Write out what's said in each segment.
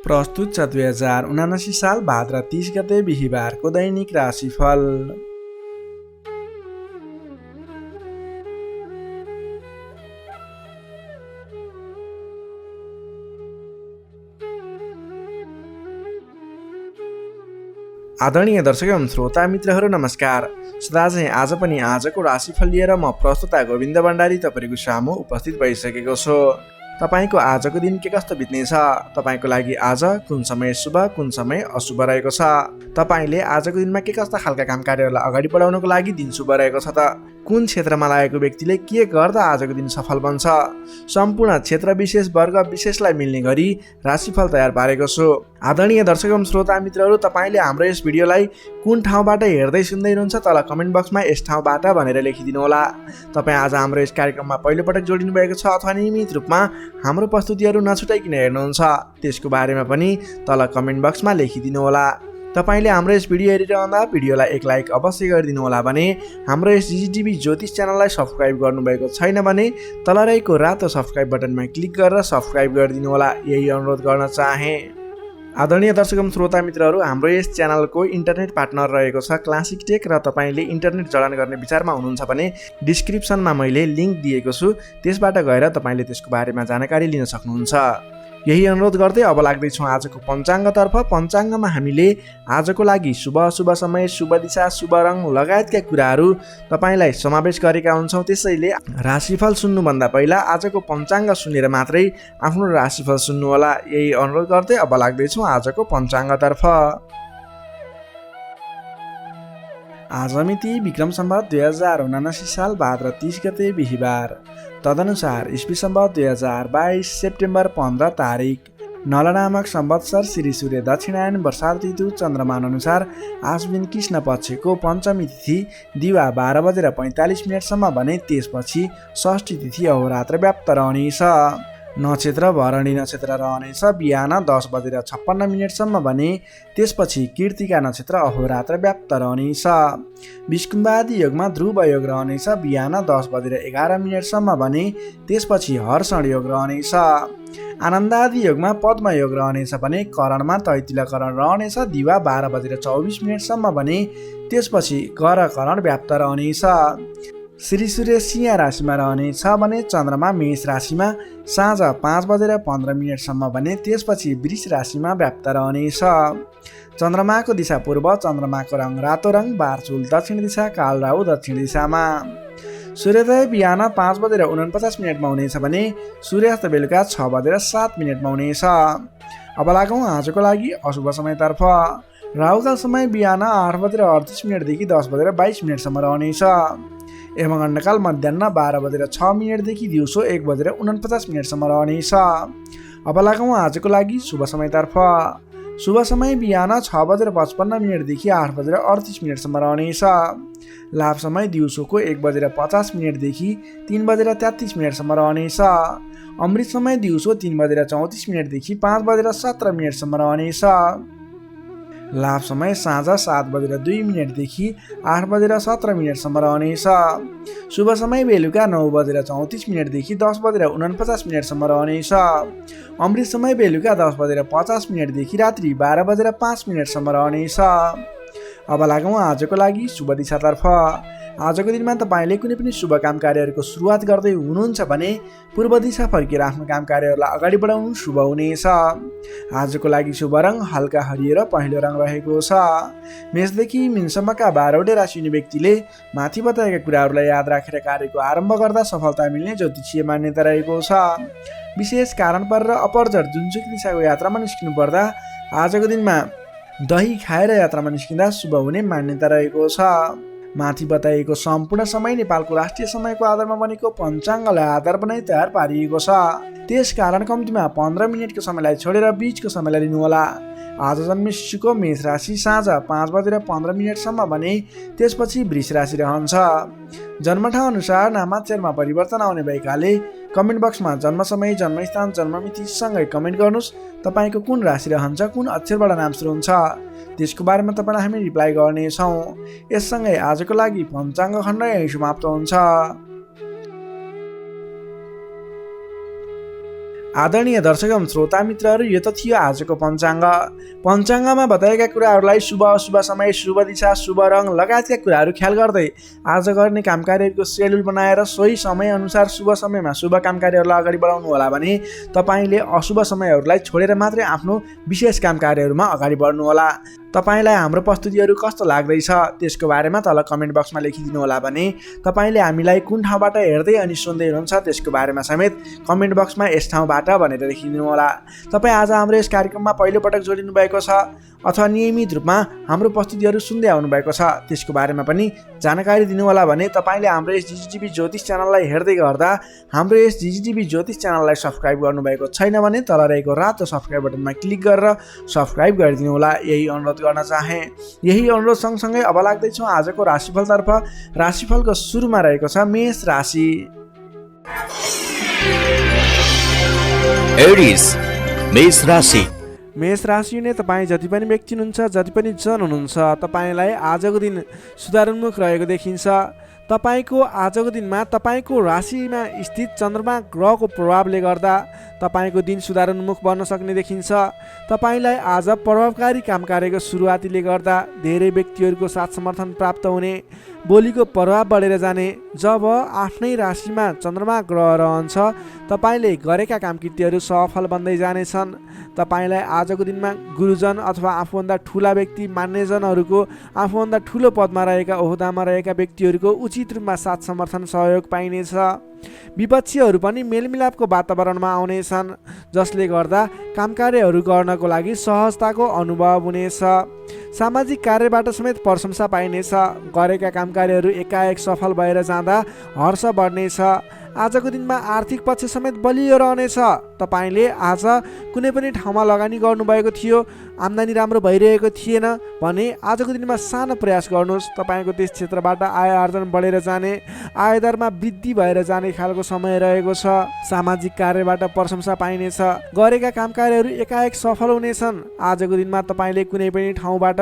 प्रस्तुत छ 2079 साल भाद्र 30 गते बिहिबारको दैनिक राशिफल। आदरणीय दर्शक एवं श्रोता मित्रहरू नमस्कार। सदाझै आज पनि आजको राशिफल लिएर म प्रस्तुता गोविन्द भण्डारी तपाईँको सामु उपस्थित भइसकेको छु। तपाईको आजको दिन के कस्तो बित्नेछ, तपाईको लागि आज कुन समय शुभ कुन समय अशुभ रहेको छ, तपाईले आजको दिनमा के कस्ता खालका काम कार्यहरूलाई अगाडि बढाउनको लागि दिन शुभ रहेको छ त, कुन क्षेत्रमा लागेको व्यक्तिले के गर्दा आजको दिन सफल बन्छ, सम्पूर्ण क्षेत्र विशेष वर्ग विशेषलाई मिल्ने गरी राशिफल तयार पारेको छु। आदरणीय दर्शक एवं श्रोता मित्रहरू, तपाईले हाम्रो यस भिडियोलाई कुन ठाउँबाट हेर्दै सुन्दै हुनुहुन्छ तल कमेन्ट बक्समा यस ठाउँबाट भनेर लेखिदिनु होला। तपाईँ आज हाम्रो यस कार्यक्रममा पहिलोपटक जोडिनु भएको छ अथवा नियमित रूपमा हाम्रो प्रस्तुतिहरू नछुटाइकन हेर्नुहुन्छ, त्यसको बारेमा पनि तल कमेन्ट बक्समा लेखिदिनु होला। तपाईले हाम्रो यस भिडियो हेरिरहँदा भिडियोलाई एक लाइक अवश्य गरिदिनु होला भने, हाम्रो यस जिजिटिभी ज्योतिष च्यानललाई सब्सक्राइब गर्नुभएको छैन भने तल रहेको रातो सब्सक्राइब बटनमा क्लिक गरेर सब्सक्राइब गरिदिनु होला, यही अनुरोध गर्न चाहे। आदरणीय दर्शक एवं श्रोता मित्रहरू, हाम्रो यस च्यानलको इन्टरनेट पार्टनर रहेको छ क्लासिक टेक र तपाईले इन्टरनेट जडान गर्ने विचारमा हुनुहुन्छ भने डिस्क्रिप्सनमा मैले लिङ्क दिएको छु, त्यसबाट गएर तपाईले त्यसको बारेमा जानकारी लिन सक्नुहुन्छ। यही अनुरोध गर्दै अब लाग्दैछौँ आजको पञ्चाङ्गतर्फ। पञ्चाङ्गमा हामीले आजको लागि शुभ अशुभ समय, शुभ दिशा, शुभ रङ लगायतका कुराहरू तपाईलाई समावेश गरेका हुन्छौँ। त्यसैले राशिफल सुन्नुभन्दा पहिला आजको पञ्चाङ्ग सुनेर मात्रै आफ्नो राशिफल सुन्नुहोला, यही अनुरोध गर्दै अब लाग्दैछौँ आजको पञ्चाङ्गतर्फ। आज मिति विक्रम सम्वत 2079 साल भाद्र 30 गते बिहिबार, तदनुसार इस्वी सम्वत 2022 सेप्टेम्बर 15 तारिक, नल नामक संवत्सर श्री सूर्य दक्षिणायन वर्षात ऋतु चन्द्रमान अनुसार आश्विन कृष्ण पक्षको पञ्चमी तिथि दिवा 12:45 भने त्यसपछि षष्ठी तिथि अहोरात्र व्याप्त रहनेछ। नक्षत्र भरणी नक्षत्र रहनेछ बिहान 10:56 भने त्यसपछि कृतिका नक्षत्र अहोरात्र व्याप्त रहनेछ। विष्कुम्बादी योगमा ध्रुव योग रहनेछ बिहान 10:11 भने त्यसपछि हर्षण योग रहनेछ। आनन्दादि योगमा पद्म योग रहनेछ भने करणमा तैतिल करण रहनेछ दिवा 12:24 भने त्यसपछि गर करण व्याप्त रहनेछ। श्री सूर्य सिंह राशिमा रहनेछ भने चन्द्रमा मेष राशिमा साँझ 5:15 भने त्यसपछि वृष राशिमा व्याप्त रहनेछ। चन्द्रमाको दिशा पूर्व, चन्द्रमाको रङ रातो रङ, बारचुल दक्षिण दिशा, काल राहु दक्षिण दिशामा। सूर्योदय बिहान 5:49 हुनेछ भने सूर्यास्त बेलुका 6:07 हुनेछ। अब लागौँ आजको लागि अशुभ समयतर्फ। राहुकाल समय बिहान 8:38 देखि 10:22 रहनेछ। यमगण्डकाल मध्याह 12:06 देखि दिउँसो 1:49 रहनेछ। अब लागौँ आजको लागि शुभ समयतर्फ। शुभ समय बिहान 6:55 देखि 8:38 रहनेछ। लाभ समय दिउँसोको 1:50 देखि 3:33 रहनेछ। अमृत समय दिउँसो 3:34 देखि 5:17 रहनेछ। लाभ समय साँझ 7:02 देखि 8:17 रहनेछ। शुभ समय बेलुका 9:34 देखि 10:49 रहनेछ। अमृत समय बेलुका 10:50 देखि रात्रि 12:05 रहनेछ। अब लागौँ आजको लागि शुभ दिशातर्फ। आजको दिनमा तपाईँले कुनै पनि शुभ काम कार्यहरूको सुरुवात गर्दै हुनुहुन्छ भने पूर्व दिशा फर्केर आफ्नो काम कार्यहरूलाई अगाडि बढाउनु शुभ हुनेछ। आजको लागि शुभ रङ हल्का हरियो र पहेँलो रङ रहेको छ। मेषदेखि मीनसम्मका 12वटै राशि हुने व्यक्तिले माथि बताएका कुराहरूलाई याद राखेर कार्यको आरम्भ गर्दा सफलता मिल्ने ज्योतिषीय मान्यता रहेको छ। विशेष कारण परेर अपरझट जुनसुकै दिशाको यात्रामा निस्किनु पर्दा आजको दिनमा दही खाएर यात्रामा निस्किँदा शुभ हुने मान्यता रहेको छ। माथि बताइएको सम्पूर्ण समय नेपालको राष्ट्रिय समयको आधारमा बनेको पञ्चाङ्गलाई आधार बनाई तयार पारिएको छ। त्यसकारण कम्तीमा 15 मिनटको समयलाई छोडेर बीचको समयलाई लिनुहोला। आज जन्मे शिशुको मेष राशि साँझ 5:15 भने त्यसपछि वृष राशि रहन्छ। जन्मठाउँ अनुसार नामाक्षरमा परिवर्तन आउने भएकाले कमेन्ट बक्समा जन्म समय, जन्मस्थान, जन्ममिति सँगै कमेन्ट गर्नुहोस्। तपाईँको कुन राशि रहन्छ, कुन अक्षरबाट नाम सुरु हुन्छ, त्यसको बारेमा तपाईँलाई हामी रिप्लाई गर्नेछौँ। यससँगै आजको लागि पञ्चाङ्ग खण्ड यही समाप्त हुन्छ। आदरणीय दर्शक एवं श्रोता मित्रहरू, यो त थियो आजको पञ्चाङ्ग। पञ्चाङ्गमा बताएका कुराहरूलाई शुभ अशुभ समय, शुभ दिशा, शुभ रङ लगायतका कुराहरू ख्याल गर्दै आज गर्ने कामकार्यहरूको सेड्युल बनाएर सोही समयअनुसार शुभ समयमा शुभ कामकार्यहरूलाई अगाडि बढाउनु होला भने तपाईँले अशुभ समयहरूलाई छोडेर मात्रै आफ्नो विशेष कामकार्यहरूमा अगाडि बढ्नुहोला। तपाईँलाई हाम्रो प्रस्तुतिहरू कस्तो लाग्दैछ त्यसको बारेमा तल कमेन्ट बक्समा लेखिदिनु होला भने तपाईँले हामीलाई कुन ठाउँबाट हेर्दै अनि सुन्दै हुनुहुन्छ त्यसको बारेमा समेत कमेन्ट बक्समा यस ठाउँबाट भनेर लेखिदिनु होला। तपाईँ आज हाम्रो यस कार्यक्रममा पहिलोपटक जोडिनु भएको छ अथवा नियमित रूपमा हाम्रो प्रस्तुतिहरू सुन्दै आउनुभएको छ त्यसको बारेमा पनि जानकारी दिनुहोला भने तपाईँले हाम्रो यस जिजिटिभी ज्योतिष च्यानललाई हेर्दै गर्दा हाम्रो यस जिजिटिभी ज्योतिष च्यानललाई सब्सक्राइब गर्नुभएको छैन भने तल रहेको रातो सब्सक्राइब बटनमा क्लिक गरेर सब्सक्राइब गरिदिनु होला, यही अनुरोध गर्न चाहे। यही अनुरोध सँगसँगै अब लाग्दैछौँ आजको राशिफलतर्फ। राशिफलको सुरुमा रहेको छ मेष राशि। एरिस मेष राशि। मेष राशि हुने तपाईँ जति पनि व्यक्ति हुनुहुन्छ, जति पनि जन हुनुहुन्छ, तपाईँलाई आजको दिन सुधारोन्मुख रहेको देखिन्छ। तपाईँको आजको दिनमा तपाईँको राशिमा स्थित चन्द्रमा ग्रहको प्रभावले गर्दा तपाईँको दिन सुधारोन्मुख बन्न सक्ने देखिन्छ। तपाईँलाई आज प्रभावकारी काम कार्यको सुरुवातीले गर्दा धेरै व्यक्तिहरूको साथ समर्थन प्राप्त हुने, बोलीको प्रभाव बढेर जाने। जब आफ्नै राशिमा चन्द्रमा ग्रह रहन्छ तपाईँले गरेका कामकृत्यहरू सफल बन्दै जानेछन्। तपाईँलाई आजको दिनमा गुरुजन अथवा आफूभन्दा ठुला व्यक्ति, मान्यजनहरूको, आफूभन्दा ठुलो पदमा रहेका, ओहदामा रहेका व्यक्तिहरूको उचित रूपमा साथ समर्थन सहयोग पाइनेछ। विपक्षीहरू पनि मेलमिलापको वातावरणमा आउनेछन् जसले गर्दा कामकार्यहरू गर्नको लागि सहजताको अनुभव हुनेछ। सामाजिक कार्यबाट समेत प्रशंसा पाइनेछ। गरेका कामकार्यहरू एकाएक सफल भएर जाँदा हर्ष बढ्नेछ। आजको दिनमा आर्थिक पक्ष समेत बलियो रहनेछ। तपाईँले आज कुनै पनि ठाउँमा लगानी गर्नुभएको थियो, आम्दानी राम्रो भइरहेको थिएन भने आजको दिनमा सानो प्रयास गर्नुहोस्। तपाईँको त्यस क्षेत्रबाट आय आर्जन बढेर जाने, आयदरमा वृद्धि भएर जाने खालको समय रहेको छ। सामाजिक कार्यबाट प्रशंसा पाइनेछ। गरेका कामकार्यहरू एकाएक सफल हुनेछन्। आजको दिनमा तपाईँले कुनै पनि ठाउँबाट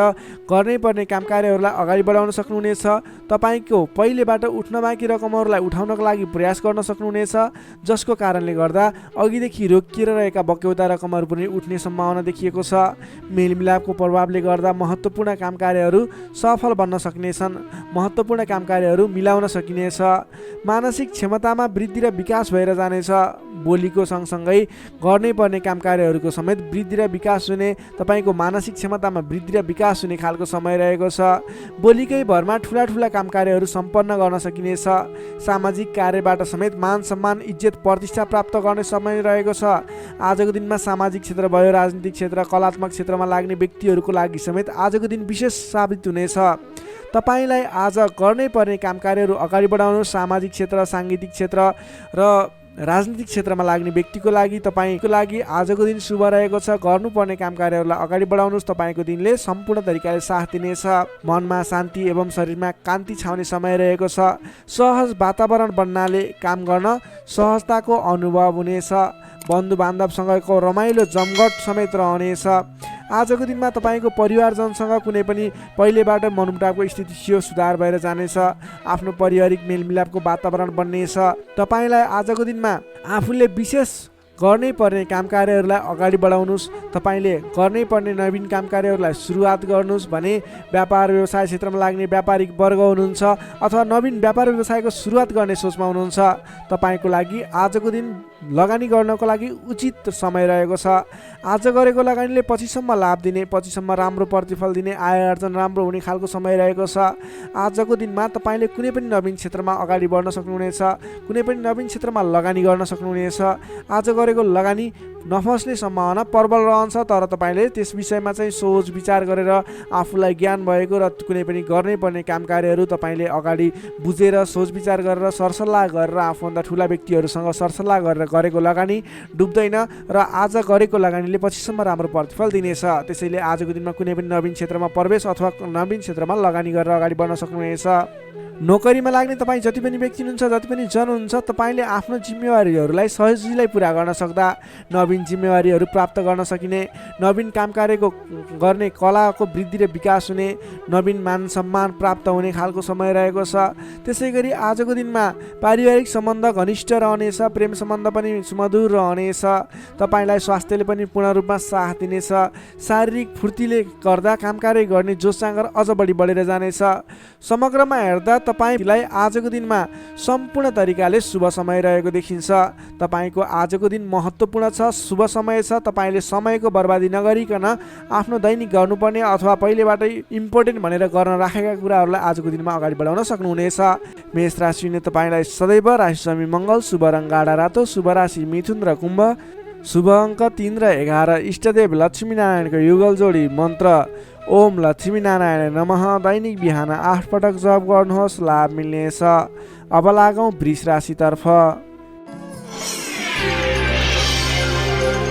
गर्नै पर्ने कामकार्यहरूलाई अगाडि बढाउन सक्नुहुनेछ। तपाईँको पहिलेबाट उठ्न बाँकी रकमहरूलाई उठाउनको लागि प्रयास गर्न सक्नुहुनेछ, जसको कारणले गर्दा अघिदेखि रोकिएर रहेका बक्यौता रकमहरू पनि उठ्ने सम्भावना देखिएको छ। मेलमिलापको प्रभावले गर्दा महत्त्वपूर्ण कामकार्यहरू सफल बन्न सक्नेछन्। महत्त्वपूर्ण कामकार्यहरू मिलाउन सकिनेछ। मानसिक क्षमतामा वृद्धि र विकास भएर जानेछ। बोलीको सँगसँगै गर्नै पर्ने कामकार्यहरूको समेत वृद्धि र विकास हुने, तपाईँको मानसिक क्षमतामा वृद्धि र विकास हुने खालको समय रहेको छ। बोलीकै भरमा ठुला ठुला कामकार्यहरू सम्पन्न गर्न सकिनेछ। सामाजिक कार्यबाट समेत मान सम्मान, इज्जत, प्रतिष्ठा प्राप्त गर्ने समय रहेको छ। आजको दिनमा सामाजिक क्षेत्र भयो, राजनीतिक क्षेत्र, कलात्मक क्षेत्रमा लाग्ने व्यक्तिहरूको लागि समेत आजको दिन विशेष साबित हुनेछ। तपाईँलाई आज गर्नै पर्ने कामकार्यहरू अगाडि बढाउनु। सामाजिक क्षेत्र, साङ्गीतिक क्षेत्र र राजनीतिक क्षेत्रमा लाग्ने व्यक्तिको लागि तपाईँको लागि आजको दिन शुभ रहेको छ। गर्नुपर्ने कामकार्यहरूलाई अगाडि बढाउनुहोस्। तपाईँको दिनले सम्पूर्ण तरिकाले साथ दिनेछ। मनमा शान्ति एवं शरीरमा कान्ति छाउने समय रहेको छ। सहज वातावरण बन्नाले काम गर्न सहजताको अनुभव हुनेछ। बन्धु बान्धवसँगको रमाइलो जमघट समेत रहनेछ। आजको दिनमा तपाईँको परिवारजनसँग कुनै पनि पहिलेबाट मनमुटावको स्थिति थियो, सुधार भएर जानेछ। आफ्नो पारिवारिक मेलमिलापको वातावरण बन्नेछ। तपाईँलाई आजको दिनमा आफूले विशेष गर्नै पर्ने कामकार्यहरूलाई अगाडि बढाउनुहोस्। तपाईँले गर्नै पर्ने नवीन कामकार्यहरूलाई सुरुवात गर्नुहोस् भने व्यापार व्यवसाय क्षेत्रमा लाग्ने व्यापारिक वर्ग हुनुहुन्छ अथवा नवीन व्यापार व्यवसायको सुरुवात गर्ने सोचमा हुनुहुन्छ, तपाईँको लागि आजको दिन लगानी गर्नको लागि उचित समय रहेको छ। आज गरेको लगानीले पछिसम्म लाभ दिने, पछिसम्म राम्रो प्रतिफल दिने, आय आर्जन राम्रो हुने खालको समय रहेको छ। आजको दिनमा तपाईँले कुनै पनि नवीन क्षेत्रमा अगाडि बढ्न सक्नुहुनेछ। कुनै पनि नवीन क्षेत्रमा लगानी गर्न सक्नुहुनेछ। आज गरेको लगानी नफस्ने सम्भावना प्रबल रहन्छ, तर तपाईँले त्यस विषयमा चाहिँ सोच विचार गरेर आफूलाई ज्ञान भएको र कुनै पनि गर्नै पर्ने कामकार्यहरू तपाईँले अगाडि बुझेर सोच विचार गरेर सरसल्लाह गरेर आफूभन्दा ठुला व्यक्तिहरूसँग सरसल्लाह गरेर गरेको लगानी डुब्दैन र आज गरेको लगानीले पछिसम्म राम्रो प्रतिफल दिनेछ। त्यसैले आजको दिनमा कुनै पनि नवीन क्षेत्रमा प्रवेश अथवा नवीन क्षेत्रमा लगानी गरेर अगाडि बढ्न सक्नुहुनेछ। नोकरीमा लाग्ने तपाईँ जति पनि व्यक्ति हुनुहुन्छ, जति पनि जन हुनुहुन्छ, तपाईँले आफ्नो जिम्मेवारीहरूलाई सजिलै पुरा गर्न सक्दा नवीन जिम्मेवारीहरू प्राप्त गर्न सकिने, नवीन काम कार्यको गर्ने कलाको वृद्धि र विकास हुने, नवीन मान सम्मान प्राप्त हुने खालको समय रहेको छ। त्यसै गरी आजको दिनमा पारिवारिक सम्बन्ध घनिष्ठ रहनेछ, प्रेम सम्बन्ध पनि सुमधुर रहनेछ। तपाईँलाई स्वास्थ्यले पनि पूर्ण रूपमा साथ दिनेछ। शारीरिक फुर्तीले गर्दा काम कार्य गर्ने जोस जाँगर अझ बढी बढेर जानेछ। समग्रमा हेर्दा तपाईँलाई आजको दिनमा सम्पूर्ण तरिकाले शुभ समय रहेको देखिन्छ। तपाईँको आजको दिन महत्त्वपूर्ण छ, शुभ समय छ। तपाईँले समयको बर्बादी नगरिकन आफ्नो दैनिक गर्नुपर्ने अथवा पहिलेबाटै इम्पोर्टेन्ट भनेर गर्न राखेका कुराहरूलाई आजको दिनमा अगाडि बढाउन सक्नुहुनेछ। मेष राशिले तपाईँलाई सदैव राशि स्वामी मङ्गल, शुभ रङ गाढा रातो, शुभ राशि मिथुन र कुम्भ, शुभ अङ्क 3 र 11, इष्टदेव लक्ष्मीनारायणको युगल जोडी मन्त्र ओम लक्ष्मीनारायण नमः। दैनिक बिहान 8 पटक जप गर्नुहोस्, लाभ मिल्नेछ। अब लागौँ वृष राशितर्फ।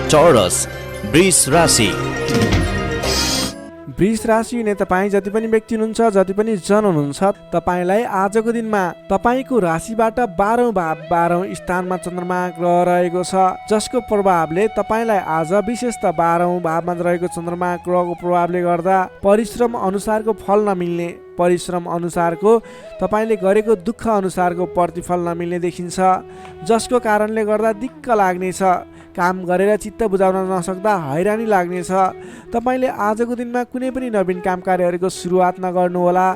चौरस वृष राशि। वृष राशि हुने तपाईँ जति पनि व्यक्ति हुनुहुन्छ, जति पनि जन हुनुहुन्छ, तपाईँलाई आजको दिनमा तपाईँको राशिबाट 12औं भाव 12औं स्थानमा चन्द्रमा ग्रह रहेको छ, जसको प्रभावले तपाईँलाई आज विशेषतः 12औं भावमा रहेको चन्द्रमा ग्रहको प्रभावले गर्दा परिश्रम अनुसारको फल नमिल्ने, परिश्रम अनुसारको तपाईँले गरेको दुःख अनुसारको प्रतिफल नमिल्ने देखिन्छ, जसको कारणले गर्दा दिक्क लाग्नेछ। काम गरेर चित्त बुझाउन नसक्दा हैरानी लाग्नेछ। तपाईँले आजको दिनमा कुनै पनि नवीन काम कार्यहरूको सुरुवात नगर्नुहोला।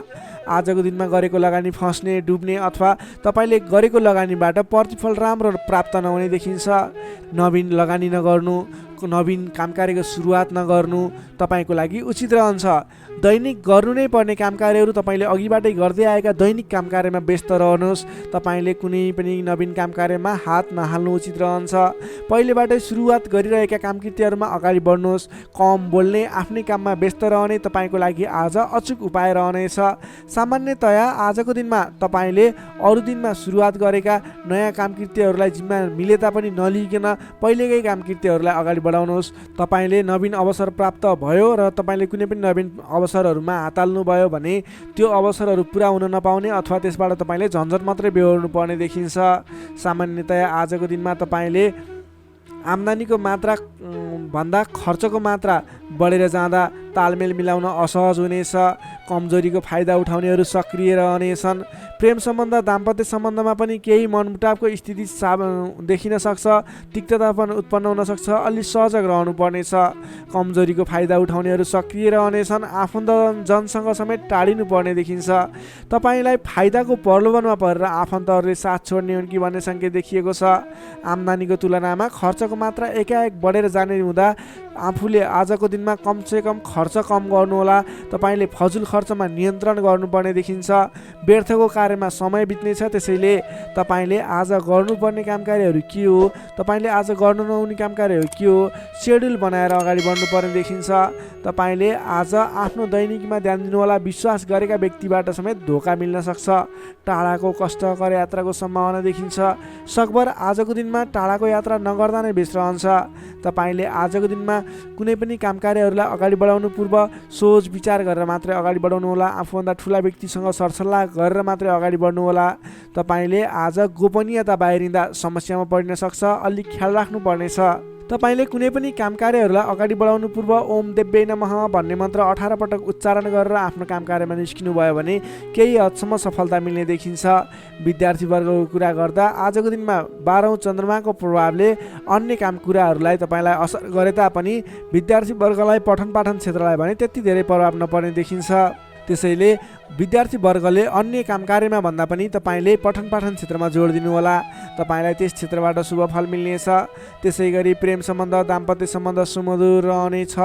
आजको दिनमा गरेको लगानी फस्ने, डुब्ने अथवा तपाईँले गरेको लगानीबाट प्रतिफल राम्रो प्राप्त नहुने देखिन्छ। नवीन लगानी नगर्नु, नवीन काम कार्यको सुरुवात नगर्नु तपाईँको लागि उचित रहन्छ। दैनिक गर्नु नै पर्ने काम कार्यहरू तपाईँले अघिबाटै गर्दै आएका दैनिक काम कार्यमा व्यस्त रहनुहोस्। तपाईँले कुनै पनि नवीन काम कार्यमा हात नहाल्नु उचित रहन्छ। पहिलेबाटै सुरुवात गरिरहेका कामकृत्यहरूमा अगाडि बढ्नुहोस्। कम बोल्ने, आफ्नै काममा व्यस्त रहने तपाईँको लागि आज अचुक उपाय रहनेछ। सामान्यतया आजको दिनमा तपाईँले अरू दिनमा सुरुवात गरेका नयाँ कामकृत्यहरूलाई जिम्मा मिले तापनि नलिकन पहिलेकै कामकृत्यहरूलाई अगाडि बढाउनुहोस्। तपाईँले नवीन अवसर प्राप्त भयो र तपाईँले कुनै पनि नवीन अवसरहरूमा हात हाल्नुभयो भने त्यो अवसरहरू पुरा हुन नपाउने अथवा त्यसबाट तपाईँले झन्झट मात्रै बेहोर्नु पर्ने देखिन्छ। सामान्यतया आजको दिनमा तपाईँले आम्दानीको मात्रा भन्दा खर्चको मात्रा बढेर जाँदा तालमेल मिलाउन असहज हुनेछ। कमजोरीको फाइदा उठाउनेहरू सक्रिय रहनेछन्। प्रेम सम्बन्ध, दाम्पत्य सम्बन्धमा पनि केही मनमुटावको स्थिति देखिन सक्छ, तिक्तता पनि उत्पन्न हुन सक्छ। अलि सजग रहनुपर्नेछ। कमजोरीको फाइदा उठाउनेहरू सक्रिय रहनेछन्। आफन्तजनसँग समेत टाढिनु पर्ने देखिन्छ। तपाईँलाई फाइदाको प्रलोभनमा परेर आफन्तहरूले साथ छोड्ने हुन् कि भन्ने सङ्केत देखिएको छ। आम्दानीको तुलनामा खर्चको मात्रा एकाएक बढेर जाने हुँदा आफूले आजको दिनमा कमसेकम खर्च कम गर्नुहोला। तपाईँले फजुल खर्चमा नियन्त्रण गर्नुपर्ने देखिन्छ। व्यर्थको कार्यमा समय बित्नेछ, त्यसैले तपाईँले आज गर्नुपर्ने काम कार्यहरू के हो, तपाईँले आज गर्नु नहुने काम कार्यहरू के हो, सेड्युल बनाएर अगाडि बढ्नुपर्ने देखिन्छ। तपाईँले आज आफ्नो दैनिकीमा ध्यान दिनुहोला। विश्वास गरेका व्यक्तिबाट समेत धोका मिल्न सक्छ। टाढाको कष्टकर यात्राको सम्भावना देखिन्छ। सकभर आजको दिनमा टाढाको यात्रा नगर्दा नै बेस रहन्छ। तपाईँले आजको दिनमा कुनै पनि काम कार्यहरूलाई अगाडि बढाउनु पूर्व सोच विचार गरेर मात्रै अगाडि बढाउनुहोला। आफूभन्दा ठुला व्यक्तिसँग सरसल्लाह गरेर मात्रै अगाडि बढ्नुहोला। तपाईँले आज गोपनीयता बाहिरिँदा समस्यामा परिन सक्छ, अलिक ख्याल राख्नुपर्नेछ। तपाईँले कुनै पनि काम कार्यहरूलाई अगाडि बढाउनु पूर्व ओम देव्यै नमः भन्ने मन्त्र 18 पटक उच्चारण गरेर आफ्नो काम कार्यमा निस्किनु भयो भने केही हदसम्म सफलता मिल्ने देखिन्छ। विद्यार्थीवर्गको कुरा गर्दा आजको दिनमा 12औं चन्द्रमाको प्रभावले अन्य काम कुराहरूलाई तपाईँलाई असर गरे तापनि विद्यार्थीवर्गलाई पठन पाठन क्षेत्रलाई भने त्यति धेरै प्रभाव नपर्ने देखिन्छ। त्यसैले विद्यार्थीवर्गले अन्य काम कार्यमा भन्दा पनि तपाईँले पठन पाठन क्षेत्रमा जोड दिनुहोला। तपाईँलाई त्यस क्षेत्रबाट शुभ फल मिल्नेछ। त्यसै गरी प्रेम सम्बन्ध, दाम्पत्य सम्बन्ध सुमधुर रहनेछ।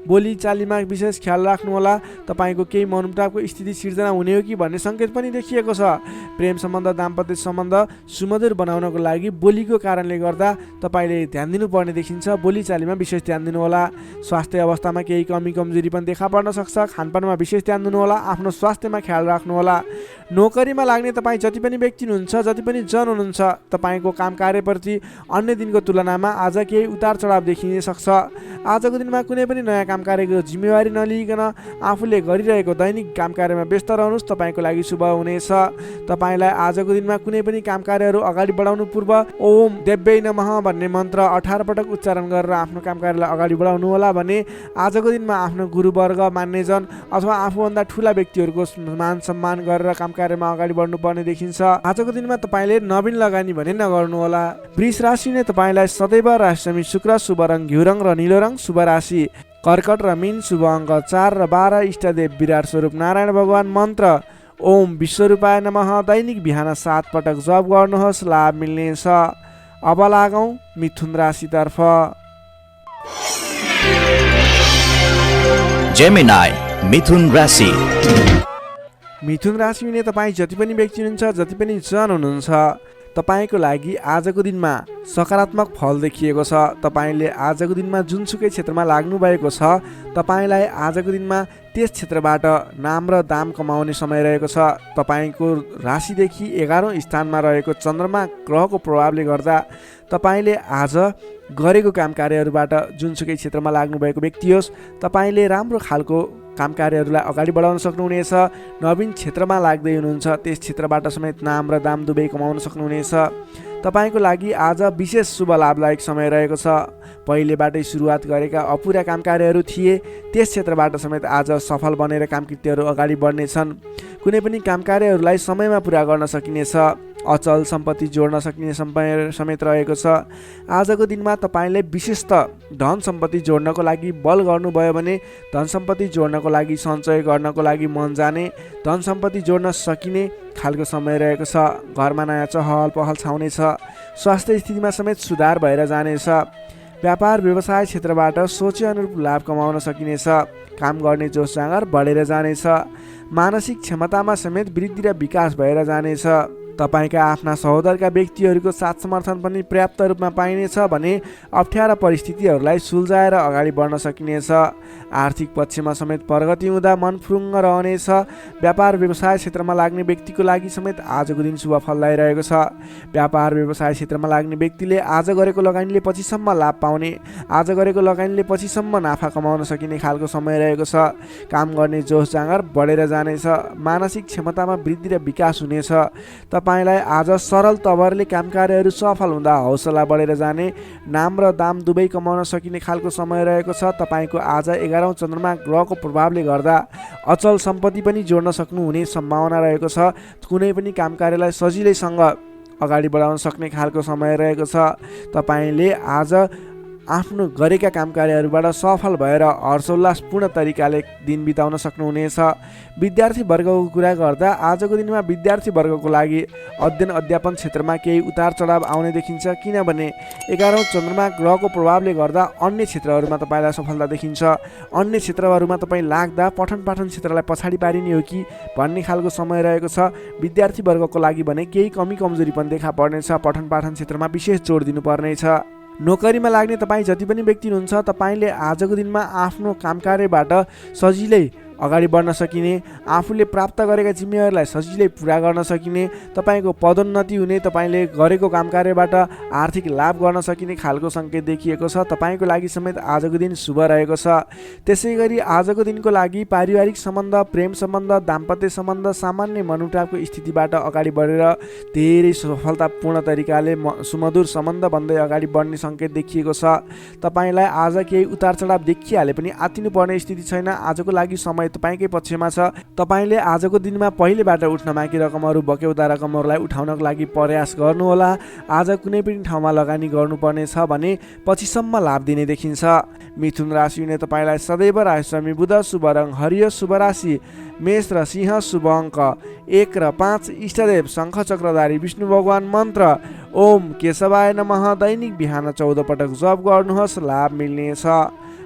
बोलीचालीमा विशेष ख्याल राख्नुहोला। तपाईँको केही मनमुटावको स्थिति सिर्जना हुने हो कि भन्ने सङ्केत पनि देखिएको छ। प्रेम सम्बन्ध, दाम्पत्य सम्बन्ध सुमधुर बनाउनको लागि बोलीको कारणले गर्दा तपाईँले ध्यान दिनुपर्ने देखिन्छ। बोलीचालीमा विशेष ध्यान दिनुहोला। स्वास्थ्य अवस्थामा केही कमी कमजोरी पनि देखा पर्न सक्छ। खानपानमा विशेष ध्यान दिनुहोला। आफ्नो स्वास्थ्यमा सम्बन्धमा ख्याल राख्नुहोला। नोकरीमा लाग्ने तपाईँ जति पनि व्यक्ति हुनुहुन्छ, जति पनि जन हुनुहुन्छ, तपाईँको काम कार्यप्रति अन्य दिनको तुलनामा आज केही उतार चढाव देखिन सक्छ। आजको दिनमा कुनै पनि नयाँ काम कार्यको जिम्मेवारी नलिइकन आफूले गरिरहेको दैनिक काम कार्यमा व्यस्त रहनुहोस्, तपाईँको लागि शुभ हुनेछ। तपाईँलाई आजको दिनमा कुनै पनि काम कार्यहरू अगाडि बढाउनु पूर्व ओम देव्यै नमः भन्ने मन्त्र 18 पटक उच्चारण गरेर आफ्नो काम कार्यलाई अगाडि बढाउनु होला भने आजको दिनमा आफ्नो गुरुवर्ग, मान्यजन अथवा आफूभन्दा ठुला व्यक्तिहरूको मान सम्मान गरेर काम कार्यमा अगाडि बढ्नुपर्ने देखिन्छ। आजको दिनमा तपाईँले नवीन लगानी भने नगर्नुहोला। वृष राशिले तपाईँलाई सदैव राशिसमी शुक्र, शुभ रङ घिउ रङ र निलो रङ, शुभ राशि कर्कट र मीन, शुभ अङ्क 4 र 12, इष्टदेव विराट स्वरूप नारायण भगवान, मन्त्र ओम विश्वरूपाय नमः दैनिक बिहान 7 पटक जप गर्नुहोस्, लाभ मिल्नेछ। अब लागौँ मिथुन राशितर्फ। जेमिनाई मिथुन राशि। मिथुन राशिले तपाईँ जति पनि व्यक्ति हुनुहुन्छ, जति पनि जन हुनुहुन्छ, तपाईँको लागि आजको दिनमा सकारात्मक फल देखिएको छ। तपाईँले आजको दिनमा जुनसुकै क्षेत्रमा लाग्नु भएको छ, तपाईँलाई आजको दिनमा त्यस क्षेत्रबाट नाम र दाम कमाउने समय रहेको छ। तपाईँको राशिदेखि 11औं स्थानमा रहेको चन्द्रमा ग्रहको प्रभावले गर्दा तपाईँले आज गरेको काम कार्यहरूबाट जुनसुकै क्षेत्रमा लाग्नुभएको व्यक्ति होस्, तपाईँले राम्रो खालको काम कार्यहरूलाई अगाडि बढाउन सक्नुहुनेछ। नवीन क्षेत्रमा लाग्दै हुनुहुन्छ, त्यस क्षेत्रबाट समेत नाम र दाम दुवै कमाउन सक्नुहुनेछ। तपाईँको लागि आज विशेष शुभ लाभदायक समय रहेको छ। पहिलेबाटै सुरुवात गरेका अपुरा काम कार्यहरू थिए, त्यस क्षेत्रबाट समेत आज सफल बनेर कामकृत्यहरू अगाडि बढ्नेछन्। कुनै पनि काम कार्यहरूलाई समयमा पुरा गर्न सकिनेछ। अचल सम्पत्ति जोड्न सकिने समय समेत रहेको छ। आजको दिनमा तपाईँले विशेषतः धन सम्पत्ति जोड्नको लागि बल गर्नुभयो भने धन सम्पत्ति जोड्नको लागि, सञ्चय गर्नको लागि मन जाने, धन सम्पत्ति जोड्न सकिने खालको समय रहेको छ। घरमा नयाँ चहल पहल छाउनेछ। स्वास्थ्य स्थितिमा समेत सुधार भएर जानेछ। व्यापार व्यवसाय क्षेत्रबाट सोचे अनुरूप लाभ कमाउन सकिनेछ। काम गर्ने जोस जाँगर बढेर जानेछ। मानसिक क्षमतामा समेत वृद्धि र विकास भएर जानेछ। तपाईँका आफ्ना सहोदरका व्यक्तिहरूको साथ समर्थन पनि पर्याप्त रूपमा पाइनेछ भने अप्ठ्यारा परिस्थितिहरूलाई सुल्झाएर अगाडि बढ्न सकिनेछ। आर्थिक पक्षमा समेत प्रगति हुँदा मन फुरुङ्ग रहनेछ। व्यापार व्यवसाय क्षेत्रमा लाग्ने व्यक्तिको लागि समेत आजको दिन शुभ फलदायी रहेको छ। व्यापार व्यवसाय क्षेत्रमा लाग्ने व्यक्तिले आज गरेको लगानीले पछिसम्म लाभ पाउने, आज गरेको लगानीले पछिसम्म नाफा कमाउन सकिने खालको समय रहेको छ। काम गर्ने जोस जाँगर बढेर जानेछ। मानसिक क्षमतामा वृद्धि र विकास हुनेछ। तपाईँलाई आज सरल तवरले काम कार्यहरू सफल हुँदा हौसला बढेर जाने, नाम र दाम दुवै कमाउन सकिने खालको समय रहेको छ। तपाईँको आज 11औं चन्द्रमा ग्रहको प्रभावले गर्दा अचल सम्पत्ति पनि जोड्न सक्नुहुने सम्भावना रहेको छ। कुनै पनि काम कार्यलाई सजिलैसँग अगाडि बढाउन सक्ने खालको समय रहेको छ। तपाईँले आज आफ्नो गरेका काम कार्यहरूबाट सफल भएर हर्षोल्लासपूर्ण तरिकाले दिन बिताउन सक्नुहुनेछ। विद्यार्थी वर्गको कुरा गर्दा आजको दिनमा विद्यार्थी वर्गको लागि अध्ययन अध्यापन क्षेत्रमा केही उतार चढाव आउने देखिन्छ, किनभने 11औं चन्द्रमा ग्रहको प्रभावले गर्दा अन्य क्षेत्रहरूमा तपाईँलाई सफलता देखिन्छ। अन्य क्षेत्रहरूमा तपाईँ लाग्दा पठन पाठन क्षेत्रलाई पछाडि पारिने हो कि भन्ने खालको समय रहेको छ। विद्यार्थी वर्गको लागि भने केही कमी कमजोरी पनि देखा पर्नेछ। पठन पाठन क्षेत्रमा विशेष जोड दिनुपर्नेछ। नोकरीमा लाग्ने तपाईँ जति पनि व्यक्ति हुनुहुन्छ, तपाईँले आजको दिनमा आफ्नो काम कार्यबाट सजिलै अगाडि बढ्न सकिने, आफूले प्राप्त गरेका जिम्मेवारीलाई सजिलै पुरा गर्न सकिने, तपाईँको पदोन्नति हुने, तपाईँले गरेको काम कार्यबाट आर्थिक लाभ गर्न सकिने खालको सङ्केत देखिएको छ। तपाईँको लागि समेत आजको दिन शुभ रहेको छ। त्यसै गरी आजको दिनको लागि पारिवारिक सम्बन्ध, प्रेम सम्बन्ध, दाम्पत्य सम्बन्ध सामान्य मनमुटावको स्थितिबाट अगाडि बढेर धेरै सफलतापूर्ण तरिकाले सुमधुर सम्बन्ध बन्दै अगाडि बढ्ने सङ्केत देखिएको छ। तपाईँलाई आज केही उतार चढाव देखिहाले पनि आत्तिनुपर्ने स्थिति छैन। आजको लागि समय तपाईँकै पक्षमा छ। तपाईँले आजको दिनमा पहिलेबाट उठ्न बाँकी रकमहरू, बक्यौता रकमहरूलाई उठाउनको लागि प्रयास गर्नुहोला। आज कुनै पनि ठाउँमा लगानी गर्नुपर्ने छ भने पछिसम्म लाभ दिने देखिन्छ। मिथुन राशिले तपाईँलाई सदैव राशिस्वामी बुध, शुभ रङ हरियो, शुभ राशि मेष र सिंह, शुभ अङ्क 1 र 5, इष्टदेव शङ्ख चक्रधारी विष्णु भगवान, मन्त्र ओम केशवाय नमः दैनिक बिहान 14 पटक जप गर्नुहोस्, लाभ मिल्नेछ।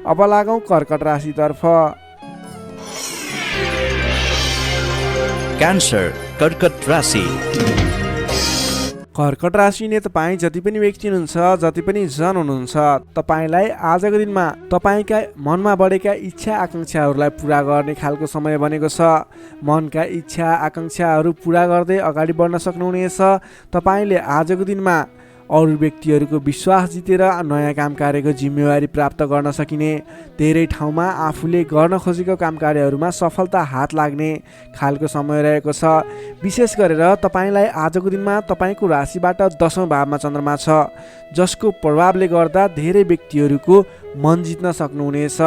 अब लागौँ कर्कट राशितर्फ। क्यान्सर कर्कट राशि। कर्कट राशि नै तपाईँ जति पनि व्यक्ति हुनुहुन्छ, जति पनि जन हुनुहुन्छ, तपाईँलाई आजको दिनमा तपाईँका मनमा बढेका इच्छा आकाङ्क्षाहरूलाई पुरा गर्ने खालको समय बनेको छ। मनका इच्छा आकाङ्क्षाहरू पुरा गर्दै अगाडि बढ्न सक्नुहुनेछ। तपाईँले आजको दिनमा अरू व्यक्तिहरूको विश्वास जितेर नयाँ काम कार्यको जिम्मेवारी प्राप्त गर्न सकिने, धेरै ठाउँमा आफूले गर्न खोजेको काम कार्यहरूमा सफलता हात लाग्ने खालको समय रहेको छ। विशेष गरेर तपाईँलाई आजको दिनमा तपाईँको राशिबाट 10औँ भावमा चन्द्रमा छ, जसको प्रभावले गर्दा धेरै व्यक्तिहरूको मन जित्न सक्नुहुनेछ।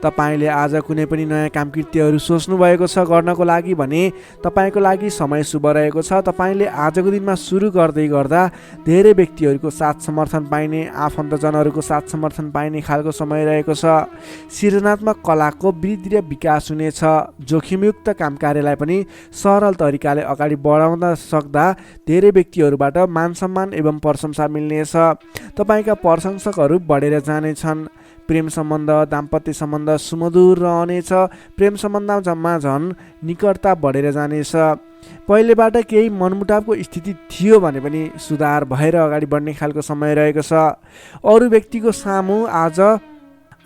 तपाईँले आज कुनै पनि नयाँ काम कृत्यहरू सोच्नु भएको छ गर्नको लागि भने तपाईँको लागि समय शुभ रहेको छ। तपाईँले आजको दिनमा सुरु गर्दै गर्दा धेरै व्यक्तिहरूको साथ समर्थन पाइने, आफन्तजनहरूको साथ समर्थन पाइने खालको समय रहेको छ। सृजनात्मक कलाको वृद्धि र विकास हुनेछ। जोखिमयुक्त काम कार्यलाई पनि सरल तरिकाले अगाडि बढाउन सक्दा धेरै व्यक्तिहरूबाट मान सम्मान एवं प्रशंसा मिल्नेछ। तपाईँका प्रशंसकहरू बढेर जानेछन्। प्रेम सम्बन्ध, दाम्पत्य सम्बन्ध सुमधुर रहनेछ। प्रेम सम्बन्धमा झन् निकटता बढेर जानेछ। पहिलेबाट केही मनमुटावको स्थिति थियो भने पनि सुधार भएर अगाडि बढ्ने खालको समय रहेको छ। अरू व्यक्तिको सामु आज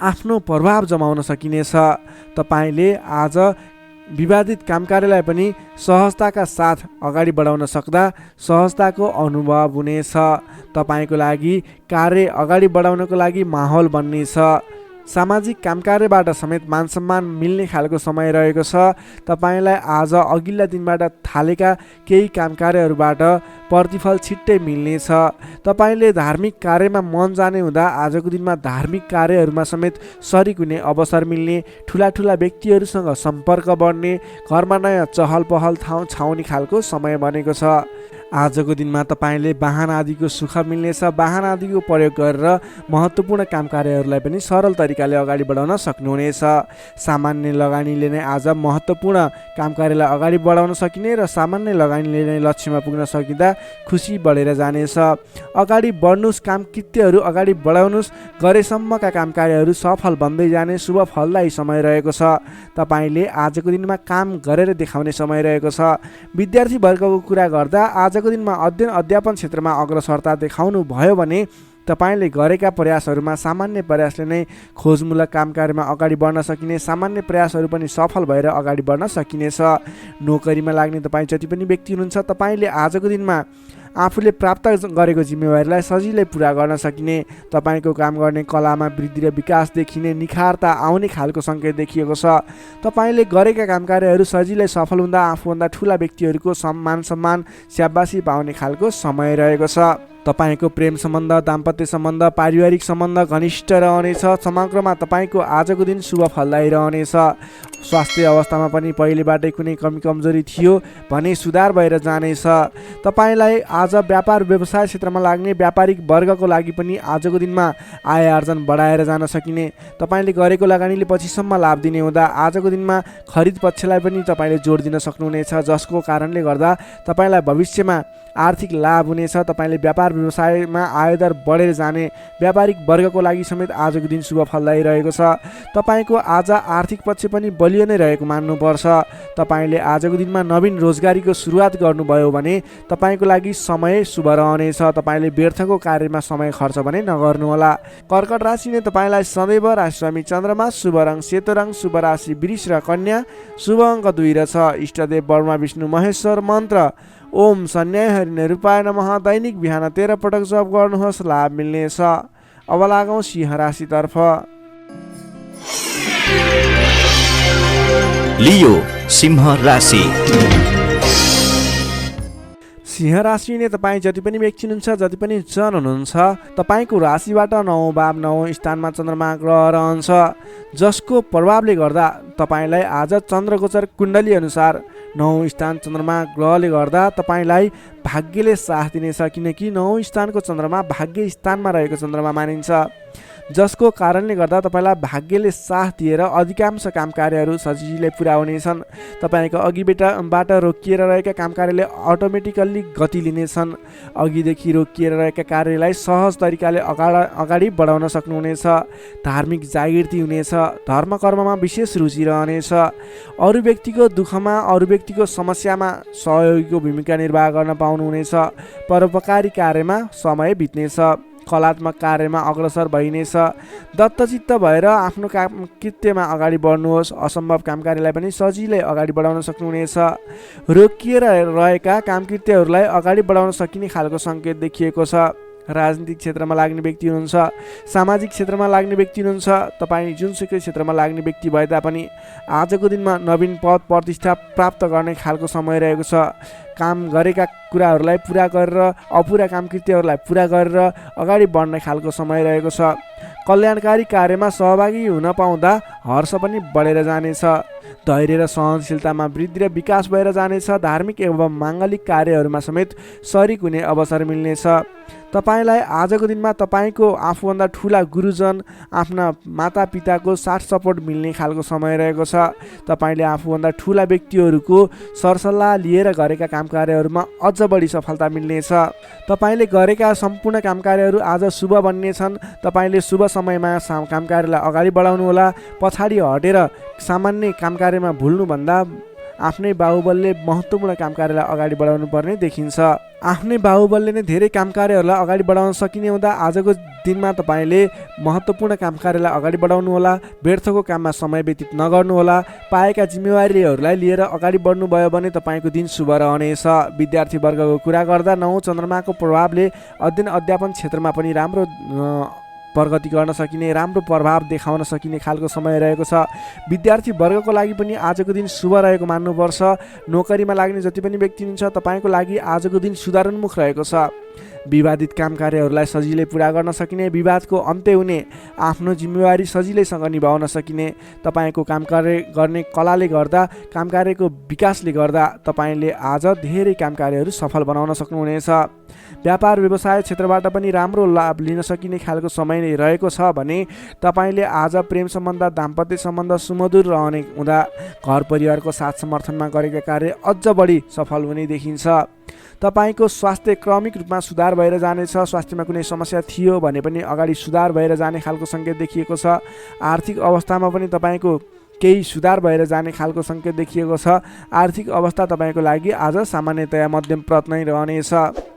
आफ्नो प्रभाव जमाउन सकिनेछ। तपाईँले आज विवादित काम कार्यलाई पनि सहजताका साथ अगाडि बढाउन सक्दा सहजताको अनुभव हुनेछ। तपाईँको लागि कार्य अगाडि बढाउनको लागि माहौल बन्नेछ। सामाजिक काम कार्यबाट समेत मान सम्मान मिल्ने खालको समय रहेको छ। तपाईँलाई आज अघिल्ला दिनबाट थालेका केही काम कार्यहरूबाट प्रतिफल छिट्टै मिल्नेछ। तपाईँले धार्मिक कार्यमा मन जाने हुँदा आजको दिनमा धार्मिक कार्यहरूमा समेत सरिक हुने अवसर मिल्ने, ठुला ठुला व्यक्तिहरूसँग सम्पर्क बढ्ने, घरमा नयाँ चहल पहल छाउने खालको समय बनेको छ। आजको दिनमा तपाईँले वाहन आदिको सुख मिल्नेछ। वाहन आदिको प्रयोग गरेर महत्त्वपूर्ण काम कार्यहरूलाई पनि सरल तरिकाले अगाडि बढाउन सक्नुहुनेछ। सामान्य लगानीले नै आज महत्त्वपूर्ण काम कार्यलाई अगाडि बढाउन सकिने र सामान्य लगानीले नै लक्ष्यमा पुग्न सकिँदा खुसी बढेर जानेछ। अगाडि बढ्नुहोस्, काम कृत्यहरू अगाडि बढाउनुहोस्, गरेसम्मका काम कार्यहरू सफल बन्दै जाने शुभ फलदायी समय रहेको छ। तपाईँले आजको दिनमा काम गरेर देखाउने समय रहेको छ। विद्यार्थी वर्गको कुरा गर्दा आजको दिनमा अध्ययन अध्यापन क्षेत्रमा अग्रसरता देखाउनु भयो भने तपाईँले गरेका प्रयासहरूमा सामान्य प्रयासले नै खोजमूलक काम कार्यमा अगाडि बढ्न सकिने, सामान्य प्रयासहरू पनि सफल भएर अगाडि बढ्न सकिनेछ। नोकरीमा लाग्ने तपाईँ जति पनि व्यक्ति हुनुहुन्छ, तपाईँले आजको दिनमा आफूले प्राप्त गरेको जिम्मेवारीलाई सजिलै पुरा गर्न सकिने, तपाईँको काम गर्ने कलामा वृद्धि र विकास देखिने, निखारता आउने खालको सङ्केत देखिएको छ। तपाईँले गरेका काम कार्यहरू सजिलै सफल हुँदा आफूभन्दा ठुला व्यक्तिहरूको मान सम्मान स्याबासी पाउने खालको समय रहेको छ। तपाईँको प्रेम सम्बन्ध, दाम्पत्य सम्बन्ध, पारिवारिक सम्बन्ध घनिष्ठ रहनेछ। समग्रमा तपाईँको आजको दिन शुभ फलदायी रहनेछ। स्वास्थ्य अवस्थामा पनि पहिलेबाटै कुनै कमी कमजोरी थियो भने सुधार भएर जानेछ। तपाईँलाई आज व्यापार व्यवसाय क्षेत्रमा लाग्ने व्यापारिक वर्गको लागि पनि आजको दिनमा आय आर्जन बढाएर जान सकिने, तपाईँले गरेको लगानीले पछिसम्म लाभ दिने हुँदा आजको दिनमा खरिद पक्षलाई पनि तपाईँले जोड दिन सक्नुहुनेछ, जसको कारणले गर्दा तपाईँलाई भविष्यमा आर्थिक लाभ हुनेछ। तपाईँले व्यापार व्यवसायमा आयदर बढेर जाने, व्यापारिक वर्गको लागि समेत आजको दिन शुभ फलदायी रहेको छ। तपाईँको आज आर्थिक पक्ष पनि बलियो नै रहेको मान्नुपर्छ। तपाईँले आजको दिनमा नवीन रोजगारीको सुरुवात गर्नुभयो भने तपाईँको लागि समय शुभ रहनेछ। तपाईँले व्यर्थको कार्यमा समय खर्च भने नगर्नुहोला। कर्कट राशि नै तपाईँलाई सदैव राशिस्वामी चन्द्रमा, शुभ रङ सेतो रङ, शुभ राशि वृष र कन्या, शुभ अङ्क 2 र 6, इष्टदेव ब्रह्मा विष्णु महेश्वर, मन्त्र ओम सन्याय हरिणे रूपाय नमः। दैनिक बिहान 13 पटक जप गर्नुहोस्, लाभ मिल्नेछ। अब लागौँ सिंह राशितर्फ। लियो सिंह राशि। सिंह राशि नै तपाईँ जति पनि व्यक्ति हुनुहुन्छ, जति पनि जन हुनुहुन्छ, तपाईँको राशिबाट 9औँ भाव 9औँ स्थानमा चन्द्रमा ग्रह रहन्छ, जसको प्रभावले गर्दा तपाईँलाई आज चन्द्रगोचर कुण्डली अनुसार 9औँ स्थान चन्द्रमा ग्रहले गर्दा तपाईँलाई भाग्यले साथ दिनेछ। किनकि 9औँ स्थानको चन्द्रमा भाग्य स्थानमा रहेको चन्द्रमा मानिन्छ। जसको कारणले गर्दा तपाईँलाई भाग्यले साथ दिएर अधिकांश काम कार्यहरू सजिलै पुरा हुनेछन्। तपाईँको अघिबाट रोकिएर रहेका काम कार्यले अटोमेटिकल्ली गति लिनेछन्। अघिदेखि रोकिएर रहेका कार्यलाई सहज तरिकाले अगाडि बढाउन सक्नुहुनेछ। धार्मिक जागृति हुनेछ। धर्म कर्ममा विशेष रुचि रहनेछ। अरू व्यक्तिको दुःखमा अरू व्यक्तिको समस्यामा सहयोगीको भूमिका निर्वाह गर्न पाउनुहुनेछ। परोपकारी कार्यमा समय बित्नेछ। कलात्मक कार्यमा अग्रसर भइनेछ। दत्तचित्त भएर आफ्नो काम कृत्यमा अगाडि बढ्नुहोस्। असम्भव काम कार्यलाई पनि सजिलै अगाडि बढाउन सक्नुहुनेछ। रोकिएर रहेका कामकृत्यहरूलाई अगाडि बढाउन सकिने खालको सङ्केत देखिएको छ। राजनीतिक क्षेत्रमा लाग्ने व्यक्ति हुनुहुन्छ, सामाजिक क्षेत्रमा लाग्ने व्यक्ति हुनुहुन्छ, तपाईँ जुनसुकै क्षेत्रमा लाग्ने व्यक्ति भए तापनि आजको दिनमा नवीन पद प्रतिष्ठा प्राप्त गर्ने खालको समय रहेको छ। काम गरेका कुराहरूलाई पुरा गरेर अपुरा कामकृत्यहरूलाई पुरा गरेर अगाडि बढ्ने खालको समय रहेको छ। कल्याणकारी कार्यमा सहभागी हुन पाउँदा हर्ष पनि बढेर जानेछ। धैर्य र सहनशीलतामा वृद्धि र विकास भएर जानेछ। धार्मिक एवं माङ्गलिक कार्यहरूमा समेत सरिक हुने अवसर मिल्नेछ। तपाईँलाई आजको दिनमा तपाईँको आफूभन्दा ठुला गुरुजन, आफ्ना मातापिताको साथ सपोर्ट मिल्ने खालको समय रहेको छ। तपाईँले आफूभन्दा ठुला व्यक्तिहरूको सरसल्लाह लिएर गरेका काम कार्यहरूमा अझ बढी सफलता मिल्नेछ। तपाईँले गरेका सम्पूर्ण काम कार्यहरू आज शुभ बन्नेछन्। तपाईँले शुभ समयमा काम कार्यलाई अगाडि बढाउनुहोला। पछाडि हटेर सामान्य काम कार्यमा भुल्नुभन्दा आफ्नै बाहुबलले महत्त्वपूर्ण काम कार्यलाई अगाडि बढाउनु पर्ने देखिन्छ। आफ्नै बाहुबलले नै धेरै काम कार्यहरूलाई अगाडि बढाउन सकिने हुँदा आजको दिनमा तपाईँले महत्त्वपूर्ण काम कार्यलाई अगाडि बढाउनुहोला। व्यर्थको काममा समय व्यतीत नगर्नुहोला। पाएका जिम्मेवारीहरूलाई लिएर अगाडि बढ्नुभयो भने तपाईँको दिन शुभ रहनेछ। विद्यार्थी वर्गको कुरा गर्दा 9 चन्द्रमाको प्रभावले अध्ययन अध्यापन क्षेत्रमा पनि राम्रो प्रगति गर्न सकिने, राम्रो प्रभाव देखाउन सकिने खालको समय रहेको छ। विद्यार्थी वर्गको लागि पनि आजको दिन शुभ रहेको मान्नुपर्छ। नोकरीमा लाग्ने जति पनि व्यक्ति हुनुहुन्छ तपाईँको लागि आजको दिन सुधारोन्मुख रहेको छ। विवादित काम कार्यहरूलाई सजिलै पुरा गर्न सकिने, विवादको अन्त्य हुने, आफ्नो जिम्मेवारी सजिलैसँग निभाउन सकिने, तपाईँको काम कार्य गर्ने कलाले गर्दा, काम कार्यको विकासले गर्दा तपाईँले आज धेरै काम कार्यहरू सफल बनाउन सक्नुहुनेछ। व्यापार व्यवसाय क्षेत्रबाट पनि राम्रो लाभ लिन सकिने खालको समय नै रहेको छ भने तपाईँले आज प्रेम सम्बन्ध, दाम्पत्य सम्बन्ध सुमधुर रहने हुँदा घर परिवारको साथ समर्थनमा गरेका कार्य अझ बढी सफल हुने देखिन्छ। तपाईँको स्वास्थ्य क्रमिक रूपमा सुधार भएर जानेछ। स्वास्थ्यमा कुनै समस्या थियो भने पनि अगाडि सुधार भएर जाने खालको सङ्केत देखिएको छ। आर्थिक अवस्थामा पनि तपाईँको केही सुधार भएर जाने खालको सङ्केत देखिएको छ। आर्थिक अवस्था तपाईँको लागि आज सामान्यतया मध्यम प्रत नै रहनेछ।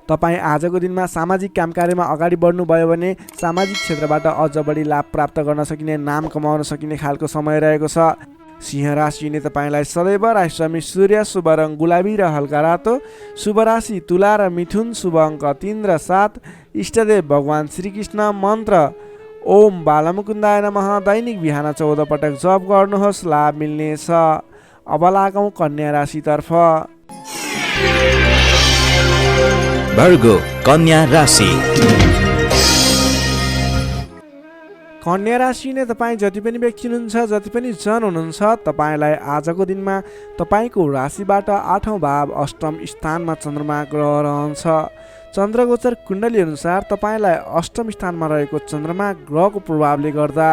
तपाईँ आजको दिनमा सामाजिक काम कार्यमा अगाडि बढ्नुभयो भने सामाजिक क्षेत्रबाट अझ बढी लाभ प्राप्त गर्न सकिने, नाम कमाउन सकिने खालको समय रहेको छ। सिंह राशिले तपाईँलाई सदैव राशिस्वामी सूर्य, शुभ रङ गुलाबी र हल्का रातो, शुभ राशि तुला र मिथुन, शुभ अङ्क 3 र 7, इष्टदेव भगवान् श्रीकृष्ण, मन्त्र ओम बालमुकुन्दाय नमः। दैनिक बिहान 14 पटक जप गर्नुहोस्, लाभ मिल्नेछ। अब लागौँ कन्या राशितर्फ। भर्गो कन्या राशि। कन्या राशि नै तपाईँ जति पनि व्यक्ति हुनुहुन्छ, जति पनि जन हुनुहुन्छ, तपाईँलाई आजको दिनमा तपाईँको राशिबाट 8औँ भाव अष्टम स्थानमा चन्द्रमा ग्रह रहन्छ। चन्द्रगोचर कुण्डली अनुसार तपाईँलाई अष्टम स्थानमा रहेको चन्द्रमा ग्रहको प्रभावले गर्दा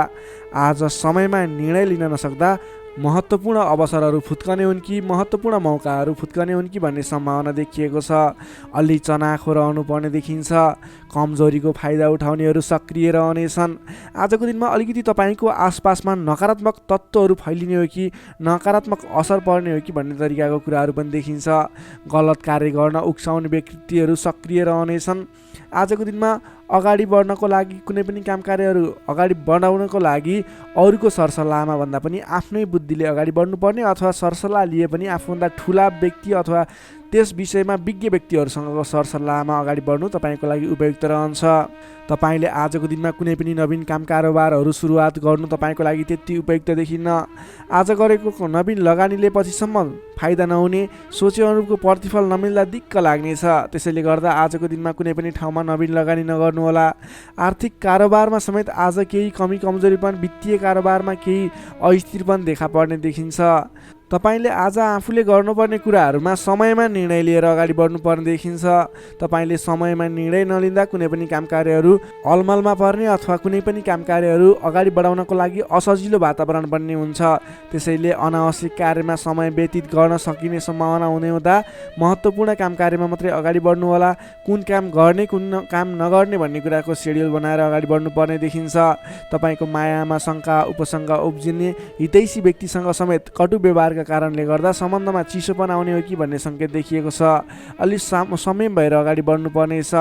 आज समयमा निर्णय लिन नसक्दा महत्त्वपूर्ण अवसरहरू फुत्कने हुन् कि महत्त्वपूर्ण मौकाहरू फुत्कने हुन् कि भन्ने सम्भावना देखिएको छ। अलि चनाखो रहनुपर्ने देखिन्छ। कमजोरीको फाइदा उठाउनेहरू सक्रिय रहनेछन्। आजको दिनमा अलिकति तपाईँको आसपासमा नकारात्मक तत्त्वहरू फैलिने हो कि नकारात्मक असर पर्ने हो कि भन्ने तरिकाको कुराहरू पनि देखिन्छ। गलत कार्य गर्न उक्साउने व्यक्तिहरू सक्रिय रहनेछन्। आजको दिनमा अगाडि बढ्नको लागि, कुनै पनि काम कार्यहरू अगाडि बढाउनको लागि अरूको सरसल्लाहमा भन्दा पनि आफ्नै बुद्धिले अगाडि बढ्नुपर्ने, अथवा सरसल्लाह लिए पनि आफूभन्दा ठुला व्यक्ति अथवा त्यस विषयमा विज्ञ व्यक्तिहरूसँगको सरसल्लाहमा अगाडि बढ्नु तपाईँको लागि उपयुक्त रहन्छ। तपाईँले आजको दिनमा कुनै पनि नवीन काम कारोबारहरू सुरुवात गर्नु तपाईँको लागि त्यति उपयुक्त देखिन्न। आज गरेको नवीन लगानीले पछिसम्म फाइदा नहुने, सोचे अनुरूपको प्रतिफल नमिल्दा दिक्क लाग्नेछ। त्यसैले गर्दा आजको दिनमा कुनै पनि ठाउँमा नवीन लगानी नगर्नुहोला। आर्थिक कारोबारमा समेत आज केही कमी कमजोरीपन, वित्तीय कारोबारमा केही अस्थिरपन देखा पर्ने देखिन्छ। तपाईँले आज आफूले गर्नुपर्ने कुराहरूमा समयमा निर्णय लिएर अगाडि बढ्नुपर्ने देखिन्छ। तपाईँले समयमा निर्णय नलिँदा कुनै पनि काम कार्यहरू अलमलमा पर्ने अथवा कुनै पनि काम कार्यहरू अगाडि बढाउनको लागि असजिलो वातावरण बन्ने हुन्छ। त्यसैले अनावश्यक कार्यमा समय व्यतीत गर्न सकिने सम्भावना हुने हुँदा महत्त्वपूर्ण काम कार्यमा मात्रै अगाडि बढ्नु होला। कुन काम गर्ने कुन काम नगर्ने भन्ने कुराको सेड्युल बनाएर अगाडि बढ्नुपर्ने देखिन्छ। तपाईँको मायामा शङ्का उपशङ्का उब्जिने, हितैषी व्यक्तिसँग समेत कटु व्यवहारका कारणले गर्दा सम्बन्धमा चिसोपन आउने हो कि भन्ने सङ्केत देखिएको छ। अलि संयम भएर अगाडि बढ्नुपर्नेछ।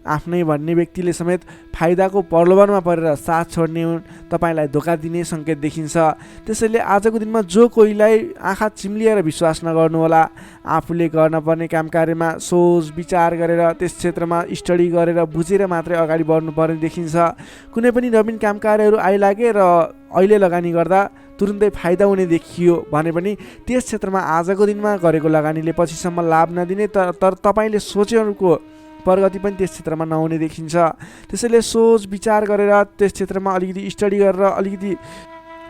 आफ्नै भन्ने व्यक्तिले समेत फाइदाको प्रलोभनमा परेर साथ छोड्ने हुन्, तपाईँलाई धोका दिने सङ्केत देखिन्छ। त्यसैले आजको दिनमा जो कोहीलाई आँखा चिम्लिएर विश्वास नगर्नुहोला। आफूले गर्न पर्ने काम कार्यमा सोच विचार गरेर त्यस क्षेत्रमा स्टडी गरेर बुझेर मात्रै अगाडि बढ्नुपर्ने देखिन्छ। कुनै पनि नवीन काम कार्यहरू आइलागे र अहिले लगानी गर्दा तुरुन्तै फाइदा हुने देखियो भने पनि त्यस क्षेत्रमा आजको दिनमा गरेको लगानीले पछिसम्म लाभ नदिने तर तपाईँले सोचेको प्रगति पनि त्यस क्षेत्रमा नहुने देखिन्छ। त्यसैले सोच विचार गरेर त्यस क्षेत्रमा अलिकति स्टडी गरेर अलिकति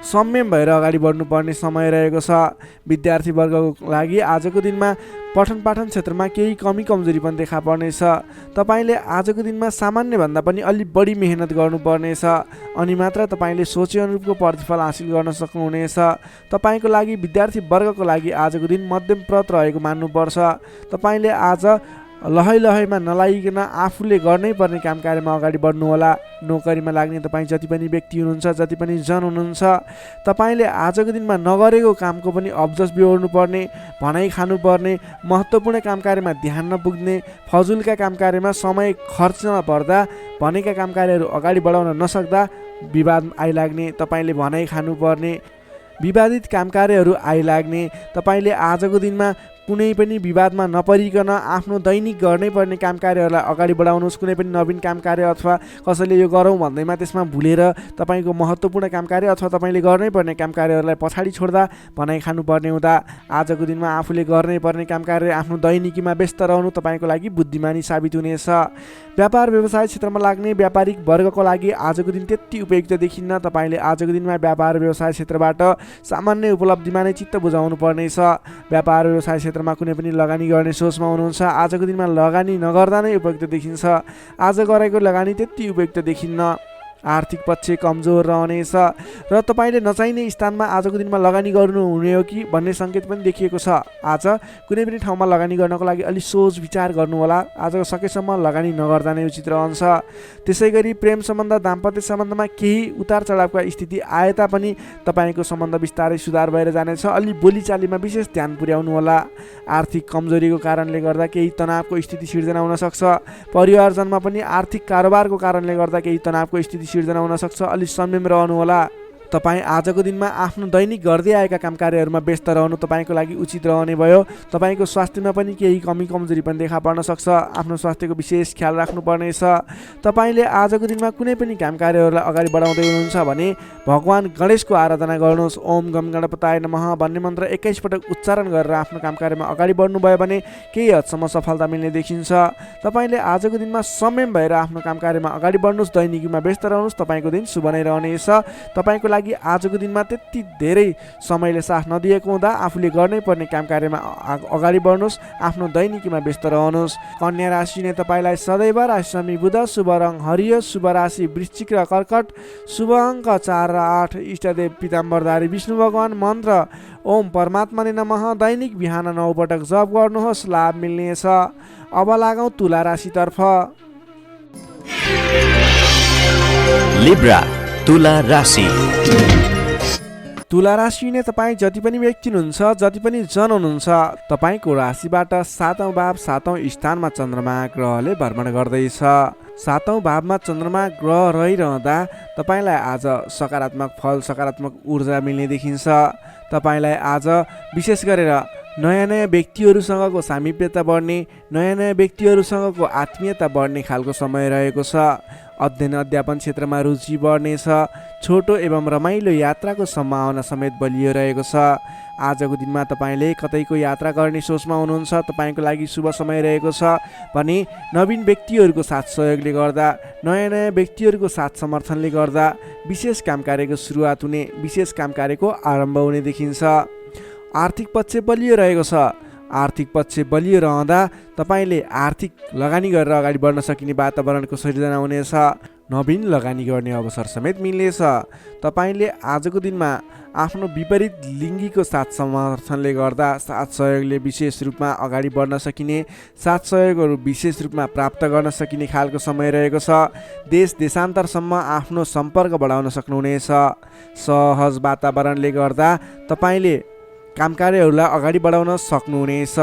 संयम भएर अगाडि बढ्नुपर्ने समय रहेको छ। विद्यार्थीवर्गको लागि आजको दिनमा पठन पाठन क्षेत्रमा केही कमी कमजोरी पनि देखा पर्नेछ। तपाईँले आजको दिनमा सामान्यभन्दा पनि अलि बढी मेहनत गर्नुपर्नेछ, अनि मात्र तपाईँले सोचे अनुरूपको प्रतिफल हासिल गर्न सक्नुहुनेछ। तपाईँको लागि विद्यार्थीवर्गको लागि आजको दिन मध्यमप्रद रहेको मान्नुपर्छ। तपाईँले आज लहैमा नलागिकन आफूले गर्नै पर्ने काम कार्यमा अगाडि बढ्नुहोला। नोकरीमा लाग्ने तपाईँ जति पनि व्यक्ति हुनुहुन्छ, जति पनि जन हुनुहुन्छ, तपाईँले आजको दिनमा नगरेको कामको पनि अब्जस बिहोर्नुपर्ने, भनाइ खानुपर्ने, महत्त्वपूर्ण काम कार्यमा ध्यान नपुग्ने, फजुलका काम कार्यमा समय खर्च नपर्दा भनेका काम कार्यहरू अगाडि बढाउन नसक्दा विवाद आइलाग्ने, तपाईँले भनाइ खानुपर्ने, विवादित काम कार्यहरू आइलाग्ने। तपाईँले आजको दिनमा कुनै पनि विवादमा नपरिकन आफ्नो दैनिक गर्नै पर्ने काम कार्यहरूलाई अगाडि बढाउनुहोस्। कुनै पनि नवीन काम कार्य अथवा कसैले यो गरौँ भन्दैमा त्यसमा भुलेर तपाईँको महत्त्वपूर्ण काम कार्य अथवा तपाईँले गर्नै पर्ने काम कार्यहरूलाई पछाडि छोड्दा भनाइ खानुपर्ने हुँदा आजको दिनमा आफूले गर्नै पर्ने काम कार्य आफ्नो दैनिकीमा व्यस्त रहनु तपाईँको लागि बुद्धिमानी साबित हुनेछ। व्यापार व्यवसाय क्षेत्रमा लाग्ने व्यापारिक वर्गको लागि आजको दिन त्यति उपयुक्त देखिन्न। तपाईँले आजको दिनमा व्यापार व्यवसाय क्षेत्रबाट सामान्य उपलब्धिमा नै चित्त बुझाउनु पर्नेछ। व्यापार व्यवसाय क्षेत्रमा कुनै पनि लगानी गर्ने सोचमा हुनुहुन्छ, आजको दिनमा लगानी नगर्दा नै उपयुक्त देखिन्छ। आज गरेको लगानी त्यति उपयुक्त देखिन्न। आर्थिक पक्ष कमजोर रहनेछ र तपाईँले नचाहिने स्थानमा आजको दिनमा लगानी गर्नुहुने हो कि भन्ने सङ्केत पनि देखिएको छ। आज कुनै पनि ठाउँमा लगानी गर्नको लागि अलि सोच विचार गर्नुहोला। आज सकेसम्म लगानी नगर्दा नै उचित रहन्छ। त्यसै गरी प्रेम सम्बन्ध दाम्पत्य सम्बन्धमा केही उतार चढावका स्थिति आए तापनि तपाईँको सम्बन्ध बिस्तारै सुधार भएर जानेछ। अलि बोलीचालीमा विशेष ध्यान पुर्याउनु होला। आर्थिक कमजोरीको कारणले गर्दा केही तनावको स्थिति सिर्जना हुन सक्छ। परिवारजनमा पनि आर्थिक कारोबारको कारणले गर्दा केही तनावको स्थिति सिर्जना हुन सक्छ। अलि संयम रहनुहोला। तपाईँ आजको दिनमा आफ्नो दैनिक गर्दै आएका काम कार्यहरूमा व्यस्त रहनु तपाईँको लागि उचित रहने भयो। तपाईँको स्वास्थ्यमा पनि केही कमी कमजोरी पनि देखा पर्न सक्छ। आफ्नो स्वास्थ्यको विशेष ख्याल राख्नुपर्नेछ। तपाईँले आजको दिनमा कुनै पनि काम कार्यहरूलाई अगाडि बढाउँदै हुनुहुन्छ भने भगवान गणेशको आराधना गर्नुहोस्। ओम गम गणपताय नमः भन्ने मन्त्र 21 पटक उच्चारण गरेर आफ्नो काम कार्यमा अगाडि बढ्नुभयो भने केही हदसम्म सफलता मिल्ने देखिन्छ। तपाईँले आजको दिनमा संयम भएर आफ्नो काम कार्यमा अगाडि बढ्नुहोस्। दैनिकीमा व्यस्त रहनुहोस्। तपाईँको दिन शुभ नै रहनेछ। तपाईँको लागि आजको दिनमा त्यति धेरै समयले साथ नदिएको हुँदा आफूले गर्नै पर्ने काम कार्यमा अगाडि बढ्नुहोस्। आफ्नो दैनिकीमा व्यस्त रहनुहोस्। कन्या राशिले तपाईँलाई सदैव राशि शनि बुध, शुभ रङ हरियो, शुभ राशि वृश्चिक र कर्कट, शुभ अङ्क 4 र 8, इष्टदेव पीताम्बरधारी विष्णु भगवान, मन्त्र ओम परमात्माले नमः। दैनिक बिहान 9 पटक जप गर्नुहोस्, लाभ मिल्नेछ। अब लागौँ तुला राशितर्फ। लिब्रा तुला राशि। तुला राशि नै तपाईँ जति पनि व्यक्ति हुनुहुन्छ, जति पनि जन हुनुहुन्छ, तपाईँको राशिबाट 7औं भाव 7औं स्थानमा चन्द्रमा ग्रहले भ्रमण गर्दैछ। 7औं भावमा चन्द्रमा ग्रह रहिरहँदा तपाईँलाई आज सकारात्मक फल, सकारात्मक ऊर्जा मिल्ने देखिन्छ। तपाईँलाई आज विशेष गरेर नयाँ नयाँ व्यक्तिहरूसँगको सामिप्यता बढ्ने, नयाँ नयाँ व्यक्तिहरूसँगको आत्मीयता बढ्ने खालको समय रहेको छ। अध्ययन अध्यापन क्षेत्रमा रुचि बढ्नेछ। छोटो एवं रमाइलो यात्राको सम्भावना समेत बलियो रहेको छ। आजको दिनमा तपाईँले कतैको यात्रा गर्ने सोचमा हुनुहुन्छ, तपाईँको लागि शुभ समय रहेको छ भने नवीन व्यक्तिहरूको साथ सहयोगले गर्दा, नयाँ नयाँ व्यक्तिहरूको साथ समर्थनले गर्दा विशेष काम कार्यको सुरुवात हुने, विशेष काम कार्यको आरम्भ हुने देखिन्छ। आर्थिक पक्ष बलियो रहेको छ। आर्थिक पक्ष बलियो रहँदा तपाईँले आर्थिक लगानी गरेर अगाडि बढ्न सकिने वातावरणको सृजना हुनेछ। नवीन लगानी गर्ने अवसर समेत मिल्नेछ। तपाईँले आजको दिनमा आफ्नो विपरीत लिङ्गीको साथ समर्थनले गर्दा साथ सहयोगले विशेष रूपमा अगाडि बढ्न सकिने, साथ सहयोगहरू विशेष रूपमा प्राप्त गर्न सकिने खालको समय रहेको छ। देश देशान्तरसम्म आफ्नो सम्पर्क बढाउन सक्नुहुनेछ। सहज वातावरणले गर्दा तपाईँले काम कार्यहरूलाई अगाडि बढाउन सक्नुहुनेछ।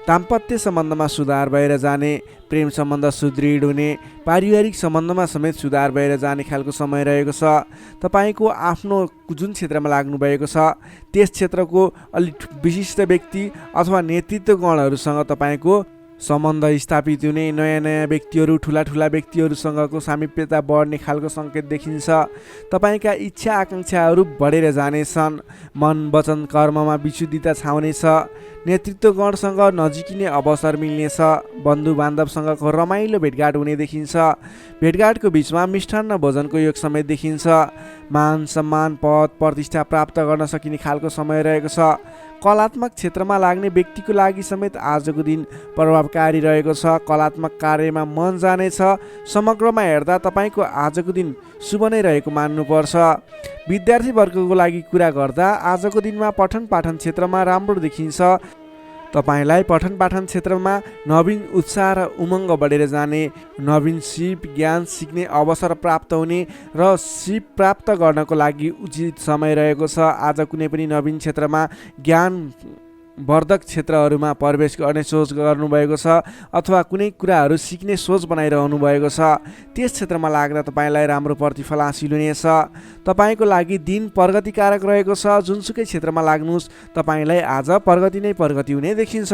दाम्पत्य सम्बन्धमा सुधार भएर जाने, प्रेम सम्बन्ध सुदृढ हुने, पारिवारिक सम्बन्धमा समेत सुधार भएर जाने खालको समय रहेको छ। तपाईँको आफ्नो जुन क्षेत्रमा लाग्नुभएको छ त्यस क्षेत्रको अलिक विशिष्ट व्यक्ति अथवा नेतृत्वगणहरूसँग तपाईँको सम्बन्ध स्थापित हुने, नयाँ नयाँ व्यक्तिहरू, ठुला ठुला व्यक्तिहरूसँगको सामिप्यता बढ्ने खालको सङ्केत देखिन्छ। तपाईँका इच्छा आकाङ्क्षाहरू बढेर जानेछन्। मन वचन कर्ममा विशुद्धिता छाउनेछ। नेतृत्वगणसँग नजिकिने अवसर मिल्नेछ। बन्धु बान्धवसँगको रमाइलो भेटघाट हुने देखिन्छ। भेटघाटको बिचमा मिष्टान्न भोजनको योग समेत देखिन्छ। मान सम्मान पद प्रतिष्ठा प्राप्त गर्न सकिने खालको समय रहेको छ। कलात्मक क्षेत्रमा लाग्ने व्यक्तिको लागि समेत आजको दिन प्रभावकारी रहेको छ। कलात्मक कार्यमा मन जानेछ। समग्रमा हेर्दा तपाईँको आजको दिन शुभ नै रहेको मान्नुपर्छ। विद्यार्थी वर्गको लागि कुरा गर्दा आजको दिनमा पठन पाठन क्षेत्रमा राम्रो देखिन्छ। तपाईँलाई पठन पाठन क्षेत्रमा नवीन उत्साह र उमङ्ग बढेर जाने, नवीन सिप ज्ञान सिक्ने अवसर प्राप्त हुने र सिप प्राप्त गर्नको लागि उचित समय रहेको छ। आज कुनै पनि नवीन क्षेत्रमा ज्ञान वर्धक क्षेत्रहरूमा प्रवेश गर्ने सोच गर्नुभएको छ अथवा कुनै कुराहरू सिक्ने सोच बनाइरहनु भएको छ। त्यस क्षेत्रमा लाग्दा तपाईँलाई राम्रो प्रतिफल हासिल हुनेछ। तपाईँको लागि दिन प्रगतिकारक रहेको छ। जुनसुकै क्षेत्रमा लाग्नुहोस् तपाईँलाई आज प्रगति नै प्रगति हुने देखिन्छ।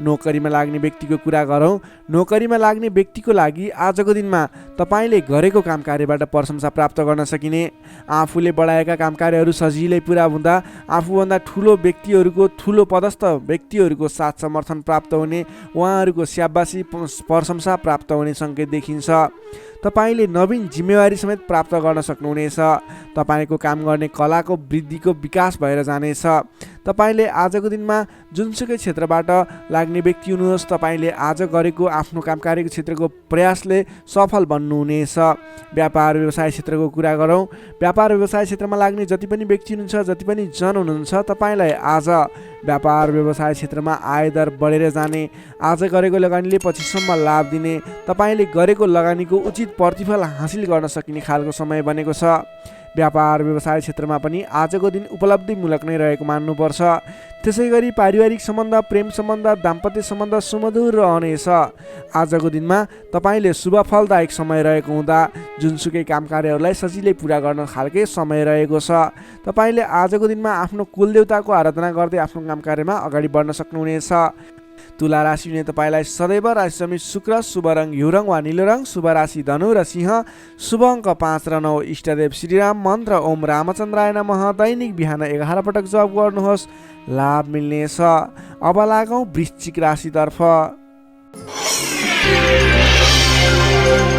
नोकरीमा लाग्ने व्यक्तिको कुरा गरौँ। नोकरीमा लाग्ने व्यक्तिको लागि आजको दिनमा तपाईँले गरेको काम कार्यबाट प्रशंसा प्राप्त गर्न सकिने, आफूले बढाएका काम कार्यहरू सजिलै पुरा हुँदा आफूभन्दा ठुलो व्यक्तिहरूको, ठुलो पदस्थ व्यक्तिहरूको साथ समर्थन प्राप्त हुने, उहाँहरूको स्याबासी प्रशंसा प्राप्त हुने सङ्केत देखिन्छ। तपाईँले नवीन जिम्मेवारी समेत प्राप्त गर्न सक्नुहुनेछ। तपाईँको काम गर्ने कलाको वृद्धिको विकास भएर जानेछ। तपाईँले आजको दिनमा जुनसुकै क्षेत्रबाट लाग्ने व्यक्ति हुनुहोस्, तपाईँले आज गरेको आफ्नो काम कार्यको क्षेत्रको प्रयासले सफल बन्नुहुनेछ। व्यापार व्यवसाय क्षेत्रको कुरा गरौँ। व्यापार व्यवसाय क्षेत्रमा लाग्ने जति पनि व्यक्ति हुनुहुन्छ, जति पनि जन हुनुहुन्छ, तपाईँलाई आज व्यापार व्यवसाय क्षेत्रमा आयदर बढेर जाने, आज गरेको लगानीले पछिसम्म लाभ दिने, तपाईँले गरेको लगानीको उचित प्रतिफल हासिल गर्न सकिने खालको समय बनेको छ। व्यापार व्यवसाय क्षेत्रमा पनि आजको दिन उपलब्धिमूलक नै रहेको मान्नुपर्छ। त्यसै गरी पारिवारिक सम्बन्ध, प्रेम सम्बन्ध, दाम्पत्य सम्बन्ध सुमधुर रहनेछ। आजको दिनमा तपाईँले शुभ फलदायक समय रहेको हुँदा जुनसुकै काम कार्यहरूलाई सजिलै पुरा गर्न खालके समय रहेको छ। तपाईँले आजको दिनमा आफ्नो कुलदेवताको आराधना गर्दै आफ्नो काम कार्यमा अगाडि बढ्न सक्नुहुनेछ। तुला राशिले तपाईँलाई सदैव राशि समित शुक्र, शुभ रङ हिउँ रङ वा निलो रङ, शुभ राशि धनु र सिंह, शुभ अङ्क 5 र 9, इष्टदेव श्रीराम, मन्त्र ओम रामचन्द्राय नमः। दैनिक बिहान 11 पटक जप गर्नुहोस्, लाभ मिल्नेछ। अब लागौँ वृश्चिक राशितर्फ।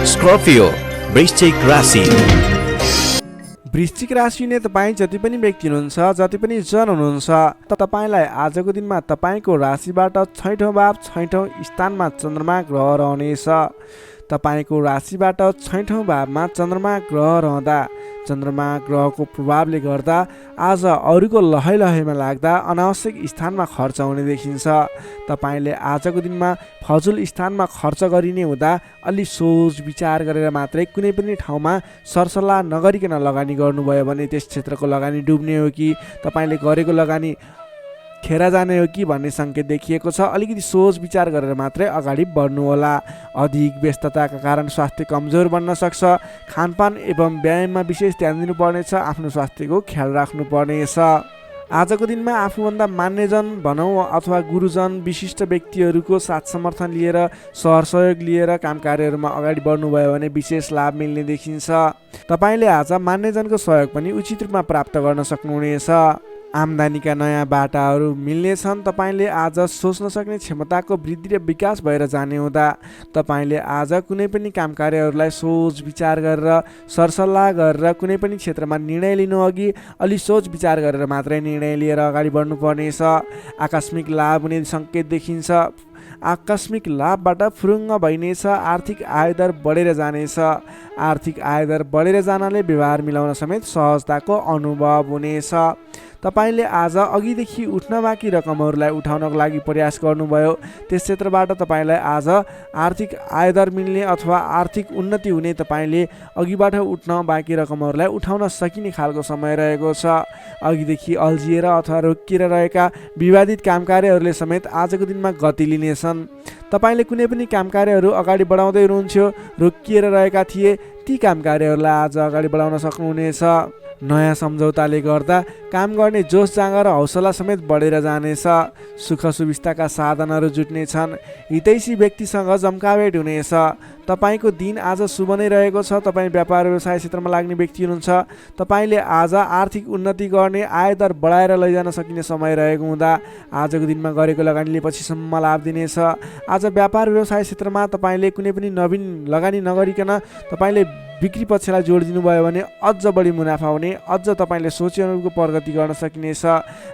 स्कर्पियो वृश्चिक राशि। वृश्चिक राशिले तपाईँ जति पनि व्यक्ति हुनुहुन्छ, जति पनि जन हुनुहुन्छ, तपाईँलाई आजको दिनमा तपाईँको राशिबाट 6औँ भाव 6औँ स्थानमा चन्द्रमा ग्रह रहनेछ। तपाईँको राशिबाट 6औँ भावमा चन्द्रमा ग्रह रहँदा चन्द्रमा ग्रहको प्रभावले गर्दा आज अरूको लहै लहैमा लाग्दा अनावश्यक स्थानमा खर्च हुने देखिन्छ। तपाईँले आजको दिनमा फजुल स्थानमा खर्च गरिने हुँदा अलि सोच विचार गरेर मात्रै कुनै पनि ठाउँमा सरसल्लाह नगरिकन लगानी गर्नुभयो भने त्यस क्षेत्रको लगानी डुब्ने हो कि तपाईँले गरेको लगानी खेर जाने हो कि भन्ने सङ्केत देखिएको छ। अलिकति सोच विचार गरेर मात्रै अगाडि बढ्नुहोला। अधिक व्यस्तताका कारण स्वास्थ्य कमजोर बन्न सक्छ। खानपान एवं व्यायाममा विशेष ध्यान दिनुपर्नेछ। आफ्नो स्वास्थ्यको ख्याल राख्नुपर्नेछ। आजको दिनमा आफूभन्दा मान्यजन भनौँ अथवा गुरुजन विशिष्ट व्यक्तिहरूको साथ समर्थन लिएर, सहयोग लिएर काम कार्यहरूमा अगाडि बढ्नुभयो भने विशेष लाभ मिल्ने देखिन्छ। तपाईँले आज मान्यजनको सहयोग पनि उचित रूपमा प्राप्त गर्न सक्नुहुनेछ। आम्दानीका नयाँ बाटाहरू मिल्नेछन्। तपाईँले आज सोच्न सक्ने क्षमताको वृद्धि र विकास भएर जाने हुँदा तपाईँले आज कुनै पनि काम कार्यहरूलाई सोच विचार गरेर सरसल्लाह गरेर कुनै पनि क्षेत्रमा निर्णय लिनु अघि अलि सोच विचार गरेर मात्रै निर्णय लिएर अगाडि बढ्नुपर्नेछ। आकस्मिक लाभ हुने सङ्केत देखिन्छ। आकस्मिक लाभबाट फुरुङ्ग भइनेछ। आर्थिक आयदर बढेर जानेछ। आर्थिक आयदर बढेर जानाले व्यवहार मिलाउन समेत सहजताको अनुभव हुनेछ। तपाईँले आज अघिदेखि उठ्न बाँकी रकमहरूलाई उठाउनको लागि प्रयास गर्नुभयो। त्यस क्षेत्रबाट तपाईँलाई आज आर्थिक आयदर मिल्ने अथवा आर्थिक उन्नति हुने, तपाईँले अघिबाट उठ्न बाँकी रकमहरूलाई उठाउन सकिने खालको समय रहेको छ। अघिदेखि अल्झिएर अथवा रोकिएर रहेका विवादित काम कार्यहरूले समेत आजको दिनमा गति लिनेछन्। तपाईँले कुनै पनि काम कार्यहरू अगाडि बढाउँदै हुनुहुन्थ्यो, रोकिएर रहेका थिए, ती काम कार्यहरूलाई आज अगाडि बढाउन सक्नुहुनेछ। नयाँ सम्झौताले गर्दा काम गर्ने जोस जाँगर र हौसला समेत बढेर जानेछ। सुख सुविस्ताका साधनहरू जुट्नेछन्। हितैषी व्यक्तिसँग जम्काभेट हुनेछ। तपाईँको दिन आज शुभ नै रहेको छ। तपाईँ व्यापार व्यवसाय क्षेत्रमा लाग्ने व्यक्ति हुनुहुन्छ। तपाईँले आज आर्थिक उन्नति गर्ने, आयदर बढाएर लैजान सकिने समय रहेको हुँदा आजको दिनमा गरेको लगानीले पछिसम्म लाभ दिनेछ। आज व्यापार व्यवसाय क्षेत्रमा तपाईँले कुनै पनि नवीन लगानी नगरिकन तपाईँले बिक्री पक्षलाई जोड दिनुभयो भने अझ बढी मुनाफा हुने, अझ तपाईँले सोचे अनुरूपको प्रगति गर्न सकिनेछ।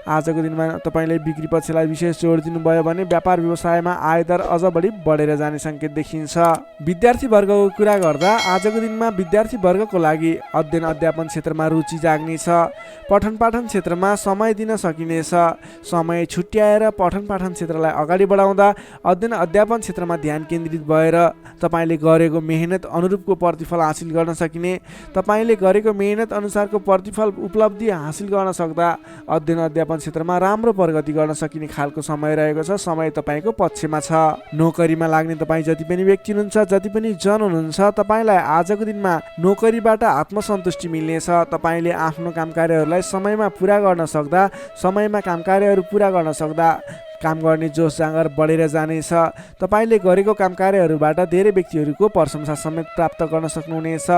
आजको दिनमा तपाईँले बिक्री पक्षलाई विशेष जोड दिनुभयो भने व्यापार व्यवसायमा आयदर अझ बढी बढेर जाने सङ्केत देखिन्छ। विद्यार्थी वर्गको कुरा गर्दा आजको दिनमा विद्यार्थी वर्गको लागि अध्ययन अध्यापन क्षेत्रमा रुचि जाग्नेछ। पठन पाठन क्षेत्रमा समय दिन सकिनेछ। समय छुट्याएर पठन पाठन क्षेत्रलाई अगाडि बढाउँदा अध्ययन अध्यापन क्षेत्रमा ध्यान केन्द्रित भएर तपाईँले गरेको मेहनत अनुरूपको प्रतिफल हासिल गर्न सकिने, तपाईँले गरेको मेहनत अनुसारको प्रतिफल उपलब्धि हासिल गर्न सक्दा अध्ययन अध्यापन क्षेत्रमा राम्रो प्रगति गर्न सकिने खालको समय रहेको छ। समय तपाईँको पक्षमा छ। नोकरीमा लाग्ने तपाईँ जति पनि व्यक्ति हुनुहुन्छ, जति पनि जन हुनुहुन्छ, तपाईँलाई आजको दिनमा नोकरीबाट आत्मसन्तुष्टि मिल्नेछ। तपाईँले आफ्नो काम कार्यहरूलाई समयमा पुरा गर्न सक्दा, समयमा काम कार्यहरू पुरा गर्न सक्दा काम गर्ने जोस जाँगर बढेर जानेछ। तपाईँले गरेको काम कार्यहरूबाट धेरै व्यक्तिहरूको प्रशंसा समेत प्राप्त गर्न सक्नुहुनेछ।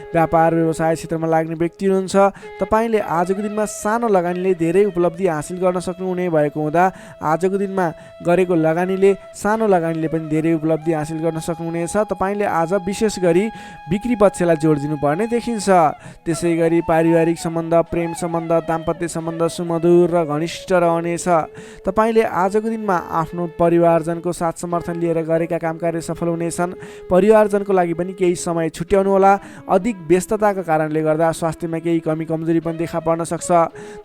व्यापार व्यवसाय क्षेत्रमा लाग्ने व्यक्ति हुनुहुन्छ, तपाईँले आजको दिनमा सानो लगानीले धेरै उपलब्धि हासिल गर्न सक्नुहुने भएको हुँदा आजको दिनमा गरेको लगानीले, सानो लगानीले पनि धेरै उपलब्धि हासिल गर्न सक्नुहुनेछ। तपाईँले आज विशेष गरी बिक्री पक्षलाई जोड दिनुपर्ने देखिन्छ। त्यसै गरी पारिवारिक सम्बन्ध, प्रेम सम्बन्ध, दाम्पत्य सम्बन्ध सुमधुर र घनिष्ठ रहनेछ। तपाईँले आजको दिनमा आफ्नो परिवारजनको साथ समर्थन लिएर गरेका काम कार्य सफल हुनेछन्। परिवारजनको लागि पनि केही समय छुट्याउनु होला। अधिक व्यस्तताको कारणले गर्दा स्वास्थ्यमा केही कमी कमजोरी पनि देखा पर्न सक्छ।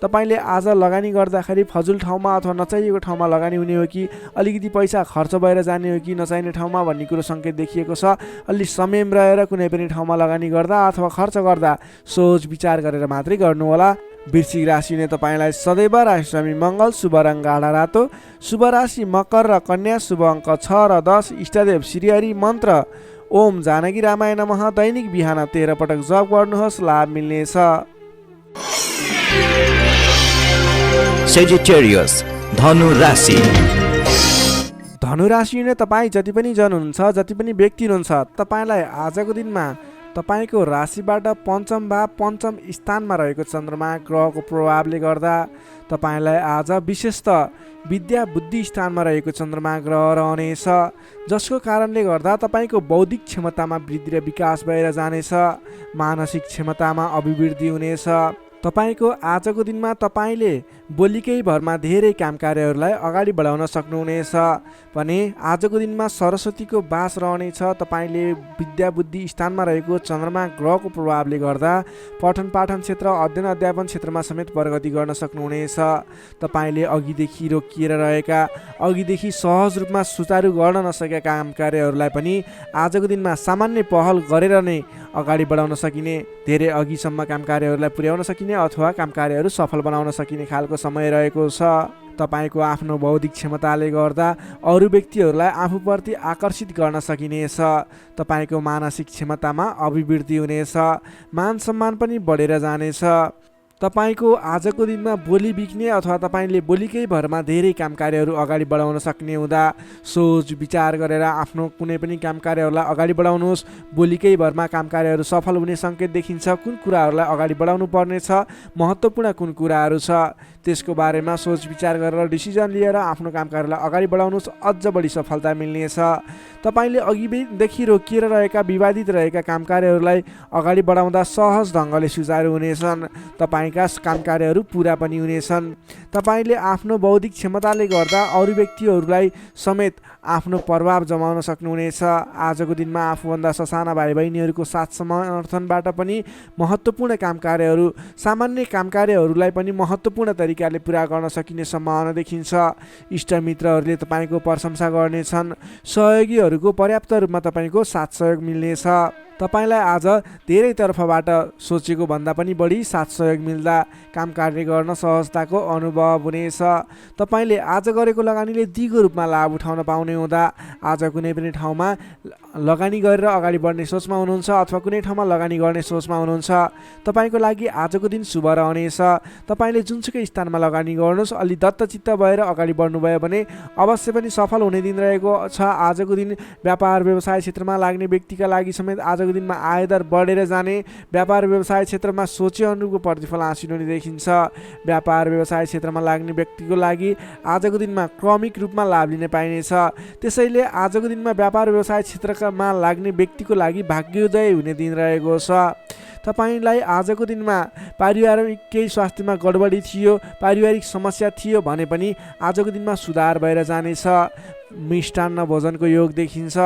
तपाईँले आज लगानी गर्दाखेरि फजुल ठाउँमा अथवा नचाहिएको ठाउँमा लगानी हुने हो कि अलिकति पैसा खर्च भएर जाने हो कि नचाहिने ठाउँमा भन्ने कुरो सङ्केत देखिएको छ। अलि संयम रहेर कुनै पनि ठाउँमा लगानी गर्दा अथवा खर्च गर्दा सोच विचार गरेर मात्रै गर्नुहोला। वृश्चिक राशि हुने तपाईँलाई सदैव राशिस्वामी मङ्गल, शुभ रङ गाढा रातो, शुभ राशि मकर र कन्या, शुभ अङ्क 6 र 10, इष्टदेव श्रीहरि, मन्त्र ओम जानकी रामाय नमः। दैनिक बिहान 13 पटक जप गर्नुहोस्, लाभ मिल्नेछ। Sagittarius, धनु राशि। धनु राशि हुने तपाईँ जति पनि जन हुनुहुन्छ, जति पनि व्यक्ति हुनुहुन्छ, तपाईँलाई आजको दिनमा तपाईँको राशिबाट पञ्चम भाव, पञ्चम स्थानमा रहेको चन्द्रमा ग्रहको प्रभावले गर्दा तपाईँलाई आज विशेषतः विद्या बुद्धि स्थानमा रहेको चन्द्रमा ग्रह रहनेछ, जसको कारणले गर्दा तपाईँको बौद्धिक क्षमतामा वृद्धि र विकास भएर जानेछ। मानसिक क्षमतामा अभिवृद्धि हुनेछ। तपाईँको आजको दिनमा तपाईँले बोलीकै भरमा धेरै काम कार्यहरूलाई अगाडि बढाउन सक्नुहुनेछ भने आजको दिनमा सरस्वतीको बास रहनेछ। तपाईँले विद्या बुद्धि स्थानमा रहेको चन्द्रमा ग्रहको प्रभावले गर्दा पठन पाठन क्षेत्र, अध्ययन अध्यापन क्षेत्रमा समेत प्रगति गर्न सक्नुहुनेछ। तपाईँले अघिदेखि रोकिएर रहेका, अघिदेखि सहज रूपमा सुचारू गर्न नसकेका काम कार्यहरूलाई पनि आजको दिनमा सामान्य पहल गरेर नै अगाडि बढाउन सकिने, धेरै अघिसम्म काम कार्यहरूलाई पुर्याउन सकिने अथवा काम कार्यहरू सफल बनाउन सकिने खालको समय रहेको छ। तपाईँको आफ्नो बौद्धिक क्षमताले गर्दा अरू व्यक्तिहरूलाई आफूप्रति आकर्षित गर्न सकिनेछ। तपाईँको मानसिक क्षमतामा अभिवृद्धि हुनेछ। मान सम्मान पनि बढेर जानेछ। तपाईँको आजको दिनमा बोली बिक्ने अथवा तपाईँले बोलीकै भरमा धेरै काम कार्यहरू अगाडि बढाउन सक्ने हुँदा सोच विचार गरेर आफ्नो कुनै पनि काम कार्यहरूलाई अगाडि बढाउनुहोस्। बोलीकै भरमा काम कार्यहरू सफल हुने सङ्केत देखिन्छ। कुन कुराहरूलाई अगाडि बढाउनु पर्नेछ, महत्त्वपूर्ण कुन कुराहरू छ, त्यसको बारेमा सोच विचार गरेर डिसिजन लिएर आफ्नो काम कार्यलाई अगाडि बढाउनुहोस्, अझ बढी सफलता मिल्नेछ। तपाईँले अघिदेखि रोकिएर रहेका विवादित रहेका काम कार्यहरूलाई अगाडि बढाउँदा सहज ढङ्गले सुचारू हुनेछन्। तपाईँका काम कार्यहरू पुरा पनि हुनेछन्। तपाईँले आफ्नो बौद्धिक क्षमताले गर्दा अरू व्यक्तिहरूलाई समेत आफ्नो प्रभाव जमाउन सक्नुहुनेछ। आजको दिनमा आफूभन्दा ससाना भाइ बहिनीहरूको साथ समर्थनबाट पनि महत्त्वपूर्ण काम कार्यहरू, सामान्य काम कार्यहरूलाई पनि महत्त्वपूर्ण तरिकाले पुरा गर्न सकिने सम्भावना देखिन्छ। इष्टमित्रहरूले तपाईँको प्रशंसा गर्नेछन्। सहयोगीहरूको पर्याप्त रूपमा तपाईँको साथ सहयोग मिल्नेछ। तपाईँलाई आज धेरै तर्फबाट सोचेको भन्दा पनि बढी साथ सहयोग मिल्दा काम कार्य गर्न सहजताको अनुभव हुनेछ। तपाईँले आज गरेको लगानीले दिगो रूपमा लाभ उठाउन पाउने हुँदा आज कुनै पनि ठाउँमा लगानी गरेर अगाडि बढ्ने सोचमा हुनुहुन्छ अथवा कुनै ठाउँमा लगानी गर्ने सोचमा हुनुहुन्छ। तपाईँको लागि आजको दिन शुभ रहनेछ। तपाईँले जुनसुकै स्थानमा लगानी गर्नुहोस्, अलि दत्तचित्त भएर अगाडि बढ्नुभयो भने अवश्य पनि सफल हुने दिन रहेको छ। आजको दिन व्यापार व्यवसाय क्षेत्रमा लाग्ने व्यक्तिका लागि समेत आजको दिनमा आयदर बढेर जाने, व्यापार व्यवसाय क्षेत्रमा सोचे अनुरूपको प्रतिफल हासिल हुने देखिन्छ। व्यापार व्यवसाय क्षेत्रमा लाग्ने व्यक्तिको लागि आजको दिनमा क्रमिक रूपमा लाभ लिन पाइनेछ। त्यसैले आजको दिनमा व्यापार व्यवसाय क्षेत्रमा लाग्ने व्यक्तिको लागि भाग्योदय हुने दिन रहेको छ। तपाईँलाई आजको दिनमा पारिवारिक केही स्वास्थ्यमा गडबडी थियो, पारिवारिक समस्या थियो भने पनि आजको दिनमा सुधार भएर जानेछ। मिष्टान्न भोजनको योग देखिन्छ।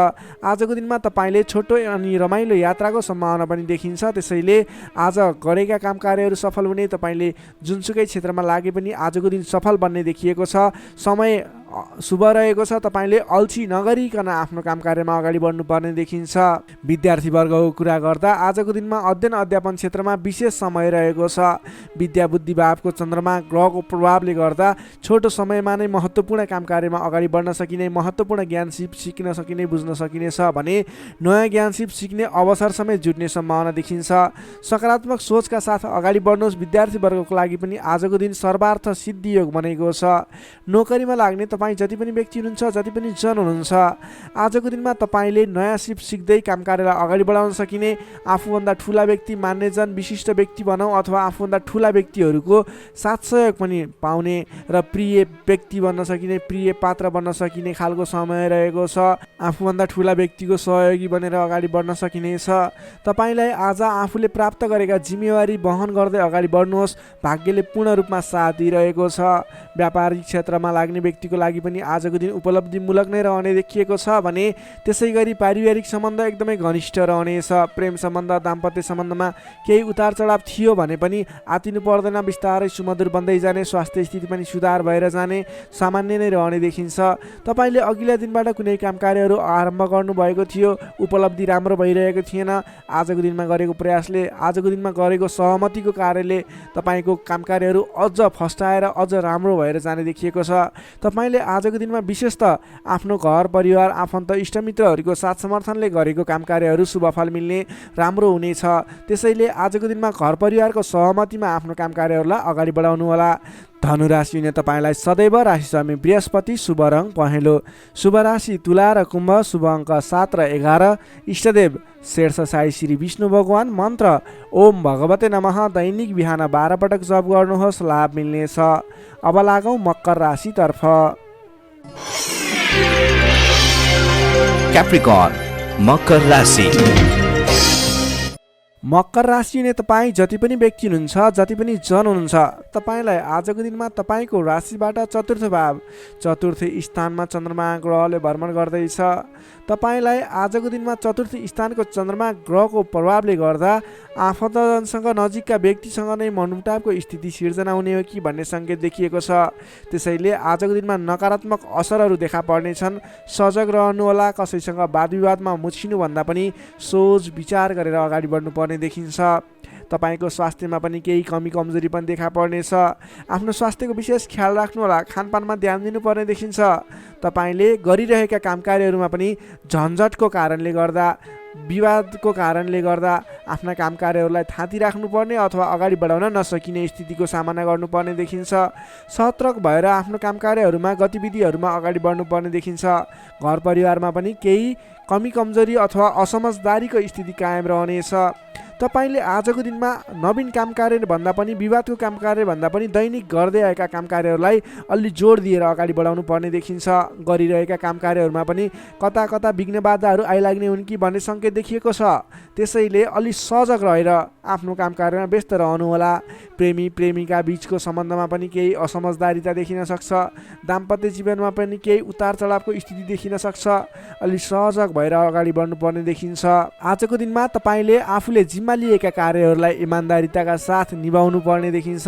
आजको दिनमा तपाईँले छोटो अनि रमाइलो यात्राको सम्भावना पनि देखिन्छ। त्यसैले आज गरेका काम कार्यहरू सफल हुने, तपाईँले जुनसुकै क्षेत्रमा लागे पनि आजको दिन सफल बन्ने देखिएको छ। समय शुभ रहेको छ। तपाईँले अल्छी नगरिकन आफ्नो काम कार्यमा अगाडि बढ्नुपर्ने देखिन्छ। विद्यार्थीवर्गको कुरा गर्दा आजको दिनमा अध्ययन अध्यापन क्षेत्रमा विशेष समय रहेको छ। विद्या बुद्धि भावको चन्द्रमा ग्रहको प्रभावले गर्दा छोटो समयमा नै महत्त्वपूर्ण काम कार्यमा अगाडि बढ्न सकिने, महत्त्वपूर्ण ज्ञान सिक्न सकिने, बुझ्न सकिने छ भने नयाँ ज्ञान सिक्ने अवसर समेत जुट्ने सम्भावना देखिन्छ। सकारात्मक सोचका साथ अगाडि बढ्नुहोस्। विद्यार्थीवर्गको लागि पनि आजको दिन सर्वार्थ सिद्धि योग बनेको छ। नोकरीमा लाग्ने तपाईँ जति पनि व्यक्ति हुनुहुन्छ, जति पनि जन हुनुहुन्छ, आजको दिनमा तपाईँले नयाँ सिप सिक्दै काम कार्यलाई अगाडि बढाउन सकिने, आफूभन्दा ठुला व्यक्ति, मान्यजन, विशिष्ट व्यक्ति भनौँ अथवा आफूभन्दा ठुला व्यक्तिहरूको साथ सहयोग पनि पाउने र प्रिय व्यक्ति बन्न सकिने, प्रिय पात्र बन्न सकिने खालको समय रहेको छ। आफूभन्दा ठुला व्यक्तिको सहयोगी बनेर अगाडि बढ्न सकिनेछ। तपाईँलाई आज आफूले प्राप्त गरेका जिम्मेवारी वहन गर्दै अगाडि बढ्नुहोस्। भाग्यले पूर्ण रूपमा साथ दिइरहेको छ। व्यापारिक क्षेत्रमा लाग्ने व्यक्तिको लागि पनि आजको दिन उपलब्धिमूलक नै रहने देखिएको छ भने त्यसै गरी पारिवारिक सम्बन्ध एकदमै घनिष्ठ रहनेछ। प्रेम सम्बन्ध, दाम्पत्य सम्बन्धमा केही उतार चढाव थियो भने पनि आतिनु पर्दैन, बिस्तारै सुमधुर बन्दै जाने, स्वास्थ्य स्थिति पनि सुधार भएर जाने, सामान्य नै रहने देखिन्छ। तपाईँले अघिल्ला दिनबाट कुनै काम कार्यहरू आरम्भ गर्नुभएको थियो, उपलब्धि राम्रो भइरहेको थिएन। आजको दिनमा गरेको प्रयासले, आजको दिनमा गरेको सहमतिको कार्यले तपाईँको काम कार्यहरू अझ फस्टाएर अझ राम्रो भएर जाने देखिएको छ। तपाईँले आजको दिनमा विशेष त आफ्नो घर परिवार, आफन्त, इष्टमित्रहरूको साथ समर्थनले गरेको काम कार्यहरू शुभफल मिल्ने, राम्रो हुनेछ। त्यसैले आजको दिनमा घर परिवारको सहमतिमा आफ्नो काम कार्यहरूलाई अगाडि बढाउनु होला। धनु राशि हुने तपाईँलाई सदैव राशि स्वामी बृहस्पति, शुभ रङ पहेँलो, शुभ राशि तुला र कुम्भ, शुभ अङ्क 7 र 11, इष्टदेव शेर्ष साई श्री विष्णु भगवान, मन्त्र ओम भगवते नमः, दैनिक बिहान 12 पटक जप गर्नुहोस्, लाभ मिल्नेछ। अब लागौँ मकर राशितर्फ। क्याप्रिकर्न मकर राशि। मकर राशि हुने तपाईँ जति पनि व्यक्ति हुनुहुन्छ, जति पनि जन हुनुहुन्छ, तपाईँलाई आजको दिनमा तपाईँको राशिबाट चतुर्थ स्थानमा चन्द्रमा ग्रहले भ्रमण गर्दैछ। तपाईँलाई आजको दिनमा चतुर्थ स्थानको चन्द्रमा ग्रहको प्रभावले गर्दा आफन्तजनसँग, नजिकका व्यक्तिसँग नै मनमुटावको स्थिति सिर्जना हुने हो कि भन्ने सङ्केत देखिएको छ। त्यसैले आजको दिनमा नकारात्मक असरहरू देखा पर्नेछन्। सजग रहनुहोला। कसैसँग वाद विवादमा मुछिनुभन्दा पनि सोच विचार गरेर अगाडि बढ्नुपर्ने देखिन्छ। तपाईँको स्वास्थ्यमा पनि केही कमी कमजोरी पनि देखा पर्नेछ। आफ्नो स्वास्थ्यको विशेष ख्याल राख्नुहोला। खानपानमा ध्यान दिनुपर्ने देखिन्छ। तपाईँले गरिरहेका काम कार्यहरूमा पनि झन्झटको कारणले गर्दा, विवादको कारणले गर्दा आफ्ना काम कार्यहरूलाई थाँती राख्नुपर्ने अथवा अगाडि बढाउन नसकिने स्थितिको सामना गर्नुपर्ने देखिन्छ। सतर्क भएर आफ्नो काम कार्यहरूमा, गतिविधिहरूमा अगाडि बढ्नुपर्ने देखिन्छ। घर परिवारमा पनि केही कमी कमजोरी अथवा असमझदारीको स्थिति कायम रहनेछ। तपाईँले आजको दिनमा नवीन काम कार्य भन्दा पनि विवादको काम कार्य भन्दा पनि दैनिक गर्दै आएका काम कार्यहरूलाई अलि जोड दिएर अगाडि बढाउनु पर्ने देखिन्छ। गरिरहेका काम कार्यहरूमा पनि कता कता विघ्न बाधाहरू आइलाग्ने हुन् कि भन्ने सङ्केत देखिएको छ। त्यसैले अलि सजग रहेर आफ्नो काम कार्यमा व्यस्त रहनुहोला। प्रेमी प्रेमिका बीचको सम्बन्धमा पनि केही असमझदारीता देखिन सक्छ। दाम्पत्य जीवनमा पनि केही उतार चढावको स्थिति देखिन सक्छ। अलि सहज भएर अगाडि बढ्नुपर्ने देखिन्छ। आजको दिनमा तपाईँले आफूले जिम्मा लिएका कार्यहरूलाई इमान्दारिताका साथ निभाउनु पर्ने देखिन्छ।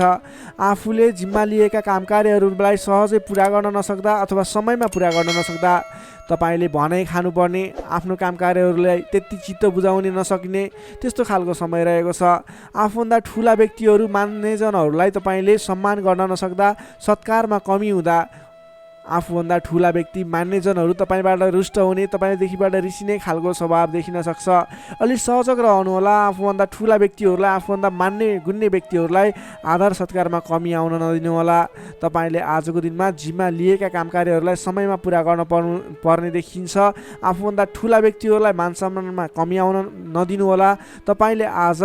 आफूले जिम्मा लिएका काम कार्यहरूलाई सहजै पुरा गर्न नसक्दा अथवा समयमा पुरा गर्न नसक्दा तपाईँले भनाइ खानुपर्ने, आफ्नो काम कार्यहरूलाई त्यति चित्त बुझाउन नसक्ने त्यस्तो खालको समय रहेको छ। आफूभन्दा ठुला व्यक्तिहरू मान्यजनहरूलाई तपाईँले सम्मान गर्न नसक्दा, सत्कारमा कमी हुँदा आफूभन्दा ठुला व्यक्ति मान्यजनहरू तपाईँबाट रुष्ट हुने, तपाईँदेखिबाट रिसिने खालको स्वभाव देखिन सक्छ। अलि सजग रहनुहोला। आफूभन्दा ठुला व्यक्तिहरूलाई, आफूभन्दा मान्ने गुन्ने व्यक्तिहरूलाई आदर सत्कारमा कमी आउन नदिनुहोला। तपाईँले आजको दिनमा जिम्मा लिएका काम कार्यहरूलाई समयमा पुरा गर्न पर्ने देखिन्छ। आफूभन्दा ठुला व्यक्तिहरूलाई मान सम्मानमा कमी आउन नदिनुहोला। तपाईँले आज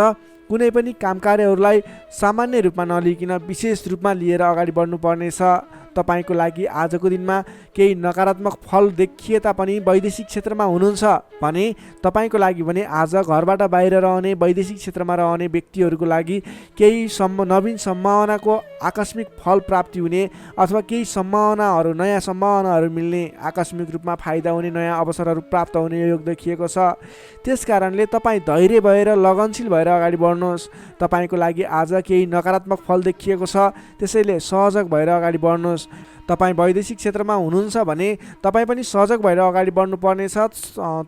कुनै पनि काम कार्यहरूलाई सामान्य रूपमा नलिकन विशेष रूपमा लिएर अगाडि बढ्नुपर्नेछ। तपाईँको लागि आजको दिनमा केही नकारात्मक फल देखिए तापनि वैदेशिक क्षेत्रमा हुनुहुन्छ भने तपाईँको लागि भने आज घरबाट बाहिर रहने, वैदेशिक क्षेत्रमा रहने व्यक्तिहरूको लागि केही नवीन सम्भावनाको आकस्मिक फल प्राप्ति हुने अथवा केही सम्भावनाहरू, नयाँ सम्भावनाहरू मिल्ने, आकस्मिक रूपमा फाइदा हुने, नयाँ अवसरहरू प्राप्त हुने योग देखिएको छ। त्यस कारणले तपाईँ धैर्य भएर लगनशील भएर अगाडि बढ्नुहोस्। तपाईँको लागि आज केही नकारात्मक फल देखिएको छ, त्यसैले सहजग भएर अगाडि बढ्नुहोस्। तपाईँ वैदेशिक क्षेत्रमा हुनुहुन्छ भने तपाईँ पनि सजग भएर अगाडि बढ्नुपर्नेछ।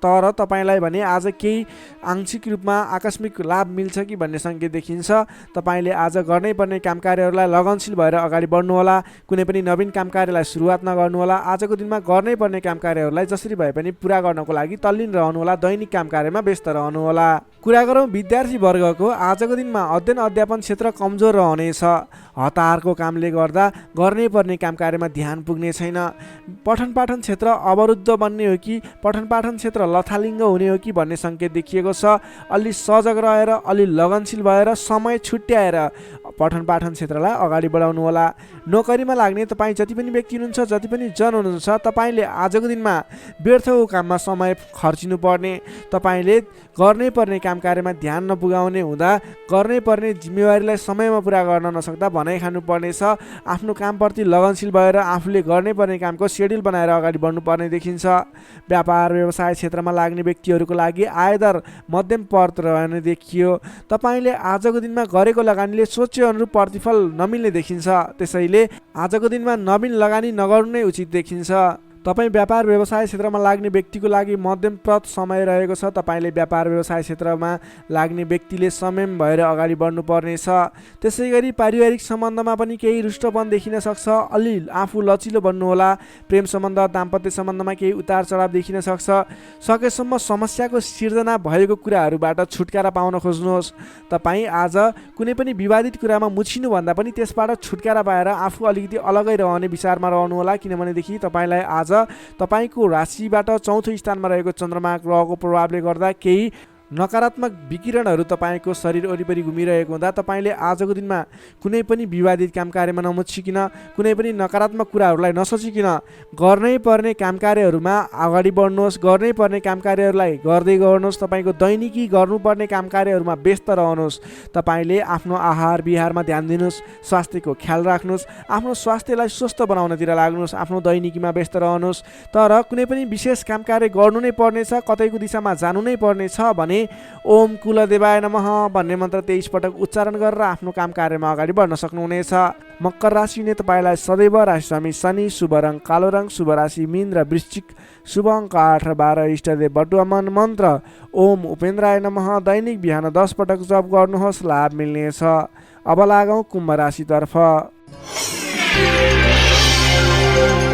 तर तपाईँलाई भने आज केही आंशिक रूपमा आकस्मिक लाभ मिल्छ कि भन्ने सङ्केत देखिन्छ। तपाईँले आज गर्नै पर्ने काम कार्यहरूलाई लगनशील भएर अगाडि बढ्नुहोला। कुनै पनि नवीन काम कार्यलाई सुरुवात नगर्नुहोला। आजको दिनमा गर्नै पर्ने काम कार्यहरूलाई जसरी भए पनि पुरा गर्नको लागि तल्लीन रहनुहोला। दैनिक काम कार्यमा व्यस्त रहनुहोला। कुरा गरौँ विद्यार्थी वर्गको, आजको दिनमा अध्ययन अध्यापन क्षेत्र कमजोर रहनेछ। हतारको कामले गर्दा गर्नै पर्ने काम कार्यमा ध्यान पुग्ने छैन। पठन पाठन क्षेत्र अवरुद्ध बन्ने हो कि पठन पाठन क्षेत्र लथालिङ्ग हुने हो कि भन्ने सङ्केत देखिएको छ। अलि सजग रहेर, अलि लगनशील भएर, समय छुट्याएर पठन पाठन क्षेत्रलाई अगाडि बढाउनु होला। नोकरीमा लाग्ने तपाईँ जति पनि व्यक्ति हुनुहुन्छ, जति पनि जन हुनुहुन्छ, तपाईँले आजको दिनमा व्यर्थको काममा समय खर्चिनु पर्ने, तपाईँले गर्नै पर्ने काम कार्यमा ध्यान नपुगाउने हुँदा गर्नै पर्ने जिम्मेवारीलाई समयमा पुरा गर्न नसक्दा भनाइ खानुपर्नेछ। आफ्नो कामप्रति लगनशील भएर आफूले गर्नै पर्ने कामको सेड्युल बनाएर अगाडि बढ्नुपर्ने देखिन्छ। व्यापार व्यवसाय क्षेत्रमा लाग्ने व्यक्तिहरूको लागि आयदर मध्यम पर्त रहने देखियो। तपाईँले आजको दिनमा गरेको लगानीले सोचे अनुरूप प्रतिफल नमिल्ने देखिन्छ। त्यसैले आजको दिनमा नवीन लगानी नगर्नु नै उचित देखिन्छ। तपाईँ व्यापार व्यवसाय क्षेत्रमा लाग्ने व्यक्तिको लागि मध्यमप्रद समय रहेको छ। तपाईँले व्यापार व्यवसाय क्षेत्रमा लाग्ने व्यक्तिले संयम भएर अगाडि बढ्नुपर्नेछ। त्यसै गरी पारिवारिक सम्बन्धमा पनि केही रुष्टपन देखिन सक्छ। अलि आफू लचिलो बन्नुहोला। प्रेम सम्बन्ध, दाम्पत्य सम्बन्धमा केही उतार चढाव देखिन सक्छ। सकेसम्म समस्याको सिर्जना भएको कुराहरूबाट छुटकारा पाउन खोज्नुहोस्। तपाईँ आज कुनै पनि विवादित कुरामा मुछिनुभन्दा पनि त्यसबाट छुटकारा पाएर आफू अलिकति अलगै रहने विचारमा रहनुहोला। किनभनेदेखि तपाईँलाई आज तपाईको राशिबाट चौथो स्थानमा रहेको चन्द्रमा ग्रहको प्रभावले गर्दा केही नकारात्मक विकिरणहरू तपाईँको शरीर वरिपरि घुमिरहेको हुँदा तपाईँले आजको दिनमा कुनै पनि विवादित काम कार्यमा नमुछिकन, कुनै पनि नकारात्मक कुराहरूलाई नसोचिकन गर्नै पर्ने काम कार्यहरूमा अगाडि बढ्नुहोस्। गर्नै पर्ने काम कार्यहरूलाई गर्दै गर्नुहोस्। तपाईँको दैनिकी गर्नुपर्ने काम कार्यहरूमा व्यस्त रहनुहोस्। तपाईँले आफ्नो आहार विहारमा ध्यान दिनुहोस्। स्वास्थ्यको ख्याल राख्नुहोस्। आफ्नो स्वास्थ्यलाई स्वस्थ बनाउनतिर लाग्नुहोस्। आफ्नो दैनिकीमा व्यस्त रहनुहोस्। तर कुनै पनि विशेष काम कार्य गर्नु नै पर्नेछ, कतैको दिशामा जानु नै पर्नेछ भने ओम कुलदेवाय नमः भन्ने मन्त्र 23 पटक उच्चारण गरेर आफ्नो काम कार्यमा अगाडि बढ्न सक्नुहुनेछ। मकर राशिले तपाईँलाई सदैव राशिस्वामी शनि, शुभ रङ कालो रङ, शुभ राशि मीन र वृश्चिक, शुभ अङ्क 8 र 12, इष्टदेव बटुवामन मन्त्र ओम उपेन्द्राय नमः दैनिक बिहान 10 पटक जप गर्नुहोस्, लाभ मिल्नेछ। अब लागौँ कुम्भ राशितर्फ।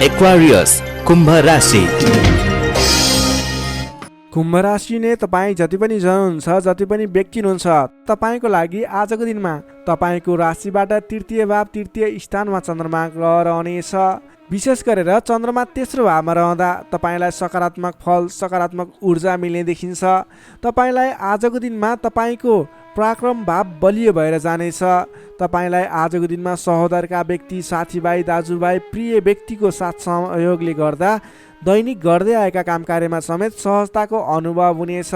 एक्वारियस कुम्भ राशि। कुम्भ राशि नै तपाईँ जति पनि जन हुन्छ, जति पनि व्यक्ति हुनुहुन्छ, तपाईँको लागि आजको दिनमा तपाईँको राशिबाट तृतीय भाव, तृतीय स्थानमा चन्द्रमा ग्रह रहनेछ। विशेष गरेर चन्द्रमा तेस्रो भावमा रहँदा तपाईँलाई सकारात्मक फल, सकारात्मक ऊर्जा मिल्ने देखिन्छ। तपाईँलाई आजको दिनमा तपाईँको पराक्रम भाव बलियो भएर जानेछ। तपाईँलाई आजको दिनमा सहोदरका व्यक्ति, साथीभाइ, दाजुभाइ, प्रिय व्यक्तिको साथ सहयोगले गर्दा दैनिक गर्दै आएका काम कार्यमा समेत सहजताको अनुभव हुनेछ।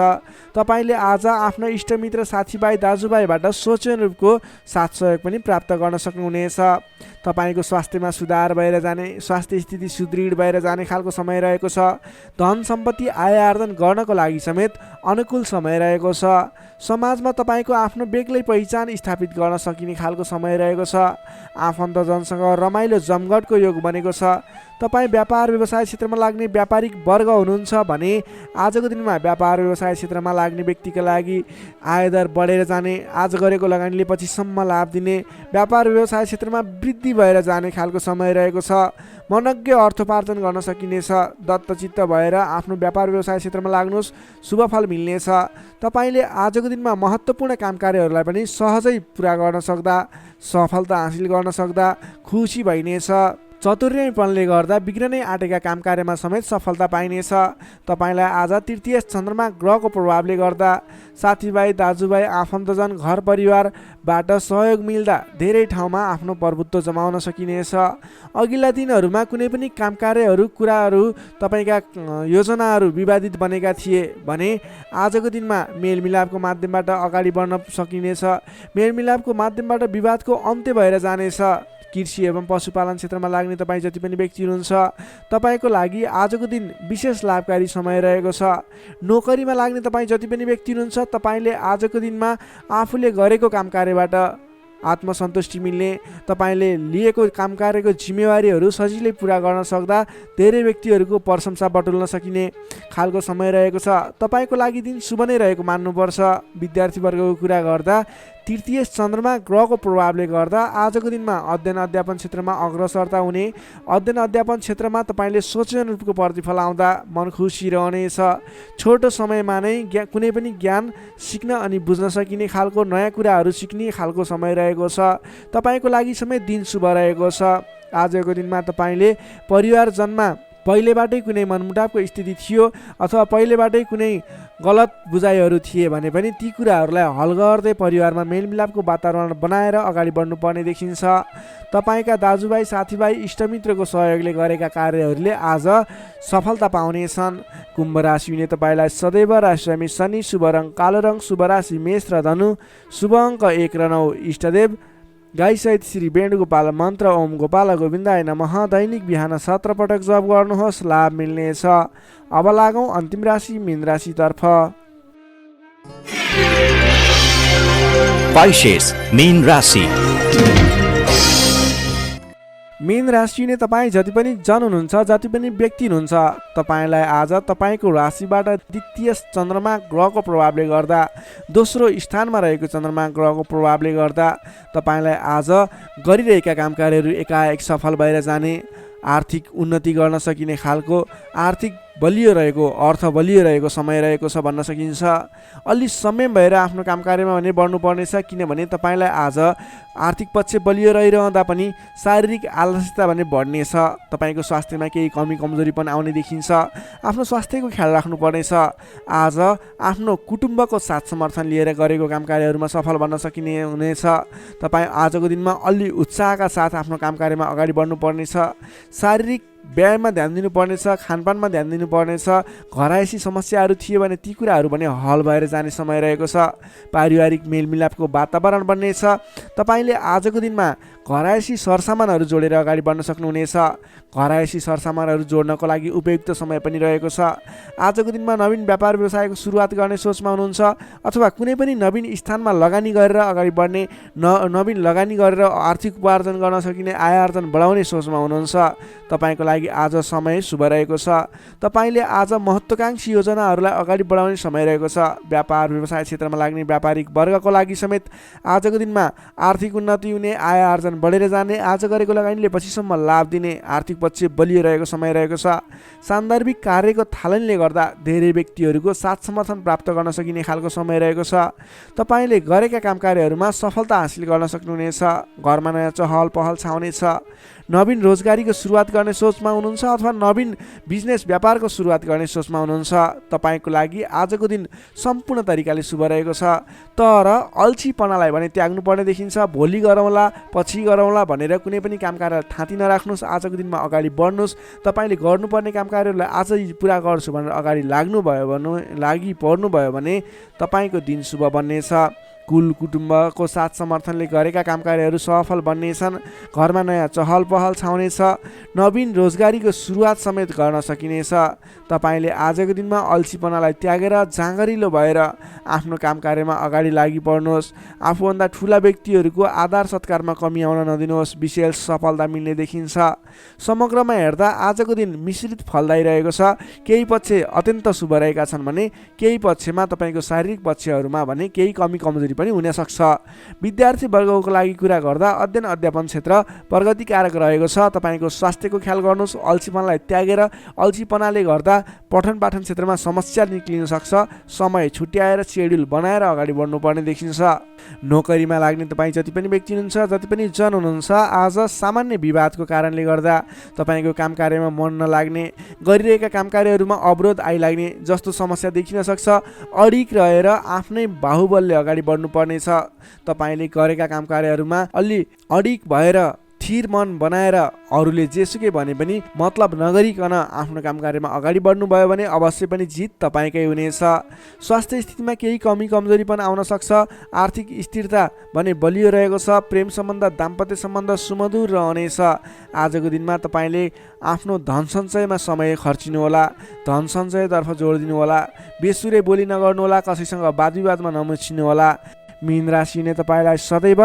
तपाईँले आज आफ्ना इष्टमित्र, साथीभाइ, दाजुभाइबाट सोचे अनुरूपको साथ सहयोग पनि प्राप्त गर्न सक्नुहुनेछ। तपाईँको स्वास्थ्यमा सुधार भएर जाने, स्वास्थ्य स्थिति सुदृढ भएर जाने खालको समय रहेको छ। धन सम्पत्ति आय आर्जन गर्नको लागि समेत अनुकूल समय रहेको छ। समाजमा तपाईँको आफ्नो बेग्लै पहिचान स्थापित गर्न सकिने खालको समय रहेको छ। आफन्तजनसँग रमाइलो जमघटको योग बनेको छ। तपाईँ व्यापार व्यवसाय क्षेत्रमा लाग्ने व्यापारिक वर्ग हुनुहुन्छ भने आजको दिनमा व्यापार व्यवसाय क्षेत्रमा लाग्ने व्यक्तिका लागि आयदर बढेर जाने, आज गरेको लगानीले पछिसम्म लाभ दिने, व्यापार व्यवसाय क्षेत्रमा वृद्धि भएर जाने खालको समय रहेको छ। मनज्ञ अर्थोपार्जन गर्न सकिनेछ। दत्तचित्त भएर आफ्नो व्यापार व्यवसाय क्षेत्रमा लाग्नुहोस्, शुभ फल मिल्नेछ। तपाईँले आजको दिनमा महत्त्वपूर्ण काम कार्यहरूलाई पनि सहजै पुरा गर्न सक्दा, सफलता हासिल गर्न सक्दा खुसी भइनेछ। चतुर्यपनले गर्दा बिग्रनै आँटेका काम कार्यमा समेत सफलता पाइनेछ। तपाईँलाई आज तृतीय चन्द्रमा ग्रहको प्रभावले गर्दा साथीभाइ, दाजुभाइ, आफन्तजन, घर परिवारबाट सहयोग मिल्दा धेरै ठाउँमा आफ्नो प्रभुत्व जमाउन सकिनेछ। अघिल्ला दिनहरूमा कुनै पनि काम कार्यहरू, कुराहरू, तपाईँका योजनाहरू विवादित बनेका थिए भने आजको दिनमा मेलमिलापको माध्यमबाट अगाडि बढ्न सकिनेछ। मेलमिलापको माध्यमबाट विवादको अन्त्य भएर जानेछ। कृषि एवं पशुपालन क्षेत्रमा लाग्ने तपाईँ जति पनि व्यक्ति हुनुहुन्छ, तपाईँको लागि आजको दिन विशेष लाभकारी समय रहेको छ। नोकरीमा लाग्ने तपाईँ जति पनि व्यक्ति हुनुहुन्छ, तपाईँले आजको दिनमा आफूले गरेको काम कार्यबाट आत्मसन्तुष्टि मिल्ने, तपाईँले लिएको काम कार्यको जिम्मेवारीहरू सजिलै पुरा गर्न सक्दा धेरै व्यक्तिहरूको प्रशंसा बटुल्न सकिने खालको समय रहेको छ। तपाईँको लागि दिन शुभ नै रहेको मान्नुपर्छ। विद्यार्थीवर्गको कुरा गर्दा तृतीय चन्द्रमा ग्रहको प्रभावले गर्दा आजको दिनमा अध्ययन अध्यापन क्षेत्रमा अग्रसरता हुने, अध्ययन अध्यापन क्षेत्रमा तपाईँले सोचे अनुरूपको प्रतिफल आउँदा मन खुसी रहनेछ। छोटो समयमा नै कुनै पनि ज्ञान सिक्न अनि बुझ्न सकिने खालको नयाँ कुराहरू सिक्ने खालको समय रहेको छ। तपाईँको लागि समेत दिन शुभ रहेको छ। आजको दिनमा तपाईँले परिवारजनमा पहिलेबाटै कुनै मनमुटावको स्थिति थियो अथवा पहिलेबाटै कुनै गलत बुझाइहरू थिए भने पनि ती कुराहरूलाई हल गर्दै परिवारमा मेलमिलापको वातावरण बनाएर अगाडि बढ्नुपर्ने देखिन्छ। तपाईँका दाजुभाइ, साथीभाइ, इष्टमित्रको सहयोगले गरेका कार्यहरूले आज सफलता पाउनेछन्। कुम्भ राशि हुने तपाईँलाई सदैव राशिस्वामी शनि, शुभ रङ कालो रङ, शुभ राशि मेष र धनु, शुभ अङ्क 1 र 9, इष्टदेव गाईसहित श्री वेणुगोपाल मन्त्र ओम गोपाल गोविन्दाय नमः दैनिक बिहान 17 पटक जप गर्नुहोस्, लाभ मिल्नेछ। अब लागौँ अन्तिम राशि मीन राशितर्फ। पाइसेस मीन राशि। मीन राशि ने तपाईँ जति पनि जन हुनुहुन्छ, जति पनि व्यक्ति हुनुहुन्छ, तपाईँलाई आज तपाईँको राशिबाट द्वितीय चन्द्रमा ग्रहको प्रभावले गर्दा, दोस्रो स्थानमा रहेको चन्द्रमा ग्रहको प्रभावले गर्दा तपाईँलाई आज गरिरहेका काम कार्यहरू एकाएक सफल भएर जाने, आर्थिक उन्नति गर्न सकिने खालको, आर्थिक बलियो रहेको, अर्थ बलियो रहेको समय रहेको छ भन्न सकिन्छ। अलि संयम भएर आफ्नो काम कार्यमा भने बढ्नुपर्नेछ, किनभने तपाईँलाई आज आर्थिक पक्ष बलियो रहिरहँदा पनि शारीरिक आलस्यता भने बढ्नेछ। तपाईँको स्वास्थ्यमा केही कमी कमजोरी पनि आउने देखिन्छ। आफ्नो स्वास्थ्यको ख्याल राख्नुपर्नेछ। आज आफ्नो कुटुम्बको साथ समर्थन लिएर गरेको काम कार्यहरूमा सफल बन्न सकिने हुनेछ। तपाईँ आजको दिनमा अलि उत्साहका साथ आफ्नो काम कार्यमा अगाडि बढ्नुपर्नेछ। शारीरिक व्यायाममा ध्यान दिनुपर्नेछ, खानपानमा ध्यान दिनुपर्नेछ। घरायसी समस्याहरू थिए भने ती कुराहरू पनि हल भएर जाने समय रहेको छ। पारिवारिक मेलमिलापको वातावरण बन्नेछ। तपाईँले आजको दिनमा घरायसी सरसामानहरू जोडेर अगाडि बढ्न सक्नुहुनेछ। घरायसी सरसामानहरू जोड्नको लागि उपयुक्त समय पनि रहेको छ। आजको दिनमा नवीन व्यापार व्यवसायको सुरुवात गर्ने सोचमा हुनुहुन्छ अथवा कुनै पनि नवीन स्थानमा लगानी गरेर अगाडि बढ्ने, नवीन लगानी गरेर आर्थिक उपार्जन गर्न सकिने, आय आर्जन बढाउने सोचमा हुनुहुन्छ, तपाईँको लागि आज समय शुभ रहेको छ। तपाईँले आज महत्त्वाकांक्षी योजनाहरूलाई अगाडि बढाउने समय रहेको छ। व्यापार व्यवसाय क्षेत्रमा लाग्ने व्यापारिक वर्गको लागि समेत आजको दिनमा आर्थिक उन्नति हुने, आय आर्जन बढेर जाने, आज गरेको लगानीले पछिसम्म लाभ दिने, आर्थिक पक्ष बलियो रहेको समय रहेको छ। सान्दर्भिक कार्यको थालनीले गर्दा धेरै व्यक्तिहरूको साथ समर्थन प्राप्त गर्न सकिने खालको समय रहेको छ। तपाईँले गरेका काम कार्यहरूमा सफलता हासिल गर्न सक्नुहुनेछ। घरमा नयाँ चहल पहल छाउनेछ। नवीन रोजगारीको सुरुवात गर्ने सोचमा हुनुहुन्छ अथवा नवीन बिजनेस व्यापारको सुरुवात गर्ने सोचमा हुनुहुन्छ, तपाईँको लागि आजको दिन सम्पूर्ण तरिकाले शुभ रहेको छ। तर अल्छीपनालाई भने त्याग्नुपर्ने देखिन्छ। भोलि गरौँला, पछि गरौँला भनेर कुनै पनि काम कार्यलाई थाँती नराख्नुहोस्। आजको दिनमा अगाडि बढ्नुहोस्। तपाईँले गर्नुपर्ने काम कार्यहरूलाई आजै पुरा गर्छु भनेर अगाडि लागि पर्नुभयो भने तपाईँको दिन शुभ बन्नेछ। कुल कुटुम्बको साथ समर्थनले गरेका काम कार्यहरू सफल बन्नेछन्। घरमा नयाँ चहल पहल छाउनेछ। नवीन रोजगारीको सुरुवात समेत गर्न सकिनेछ। तपाईँले आजको दिनमा अल्छीपनालाई त्यागेर जाँगरिलो भएर आफ्नो काम कार्यमा अगाडि लागि पर्नुहोस्। आफूभन्दा ठुला व्यक्तिहरूको आदर सत्कारमा कमी आउन नदिनुहोस्। विशेष सफलता मिल्ने देखिन्छ। समग्रमा हेर्दा आजको दिन मिश्रित फलदायी रहेको छ। केही पक्ष अत्यन्त शुभ रहेका छन् भने केही पक्षमा तपाईँको शारीरिक पक्षहरूमा भने केही कमी कमजोरी पनि हुन सक्छ। विद्यार्थी वर्गको लागि कुरा गर्दा अध्ययन अध्यापन क्षेत्र प्रगतिकारक रहेको छ। तपाईँको स्वास्थ्यको ख्याल गर्नुहोस्। अल्छीपनालाई त्यागेर अल्छीपनाले गर्दा पठन पाठन क्षेत्रमा समस्या निक्लिन सक्छ। समय छुट्याएर सेड्युल बनाएर अगाडि बढ्नुपर्ने देखिन्छ। नोकरीमा लाग्ने तपाईँ जति पनि व्यक्ति हुनुहुन्छ, जति पनि जन हुनुहुन्छ, आज सामान्य विवादको कारणले गर्दा तपाईँको काम कार्यमा मन नलाग्ने, गरिरहेका काम कार्यहरूमा अवरोध आइलाग्ने जस्तो समस्या देखिन सक्छ। अडिक रहेर आफ्नै बाहुबलले अगाडि बढ्नुपर्नेछ। तपाईँले गरेका काम कार्यहरूमा अलि अडिक भएर स्थिर मन बनाएर अरूले जेसुकै भने पनि मतलब नगरिकन आफ्नो काम कार्यमा अगाडि बढ्नुभयो भने अवश्य पनि जित तपाईँकै हुनेछ। स्वास्थ्य स्थितिमा केही कमी कमजोरी पनि आउन सक्छ। आर्थिक स्थिरता भने बलियो रहेको छ। प्रेम सम्बन्ध, दाम्पत्य सम्बन्ध सुमधुर रहनेछ। आजको दिनमा तपाईँले आफ्नो धन सञ्चयमा समय खर्चिनुहोला। धन सञ्चयतर्फ जोड दिनुहोला। बेसुरे बोली नगर्नुहोला। कसैसँग वादविवादमा नमुछिनुहोला। मीन राशि हुने तपाईँलाई सदैव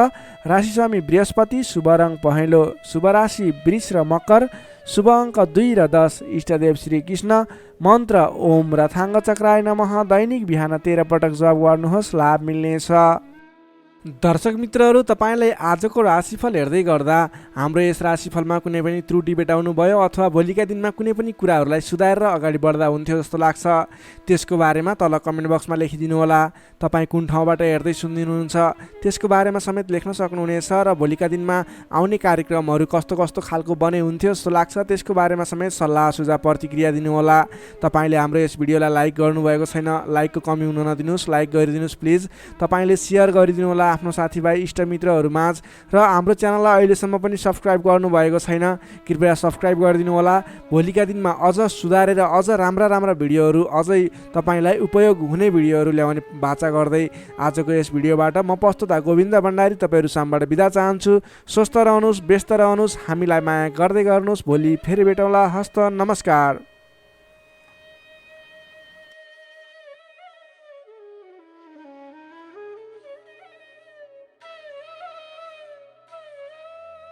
राशिस्वामी बृहस्पति, शुभ रङ पहेँलो, शुभ राशि वृष र मकर, शुभ अङ्क 2 र 10, इष्टदेव श्री कृष्ण, मन्त्र ओम रथाङ्ग चक्राय नमः। दैनिक बिहान 13 पटक जप गर्नुहोस्, लाभ मिल्नेछ। दर्शक मित्रहरू, तपाईँलाई आजको राशिफल हेर्दै गर्दा हाम्रो यस राशिफलमा कुनै पनि त्रुटि भेटाउनु भयो अथवा भोलिका दिनमा कुनै पनि कुराहरूलाई सुधारेर अगाडि बढ्दा हुन्थ्यो जस्तो लाग्छ, त्यसको बारेमा तल कमेन्ट बक्समा लेखिदिनु होला। तपाईँ कुन ठाउँबाट हेर्दै सुनिदिनुहुन्छ त्यसको बारेमा समेत लेख्न सक्नुहुनेछ र भोलिका दिनमा आउने कार्यक्रमहरू कस्तो कस्तो खालको बने हुन्थ्यो जस्तो लाग्छ त्यसको बारेमा समेत सल्लाह सुझाव प्रतिक्रिया दिनुहोला। तपाईँले हाम्रो यस भिडियोलाई लाइक गर्नुभएको छैन, लाइकको कमी हुन नदिनुहोस्, लाइक गरिदिनुहोस् प्लिज। तपाईँले सेयर गरिदिनु होला आफ्नो साथीभाइ इष्टमित्रहरूमाझ र हाम्रो च्यानललाई अहिलेसम्म पनि सब्सक्राइब गर्नुभएको छैन, कृपया सब्सक्राइब गरिदिनु होला। भोलिका दिनमा अझ सुधारेर अझ राम्रा भिडियोहरू, अझै तपाईँलाई उपयोग हुने भिडियोहरू ल्याउने बाचा गर्दै आजको यस भिडियोबाट म प्रस्तुता गोविन्द भण्डारी तपाईँहरू सामबाट बिदा चाहन्छु। स्वस्थ रहनुहोस्, व्यस्त रहनुहोस्, हामीलाई माया गर्दै गर्नुहोस्। भोलि फेरि भेटौँला। हस्त नमस्कार।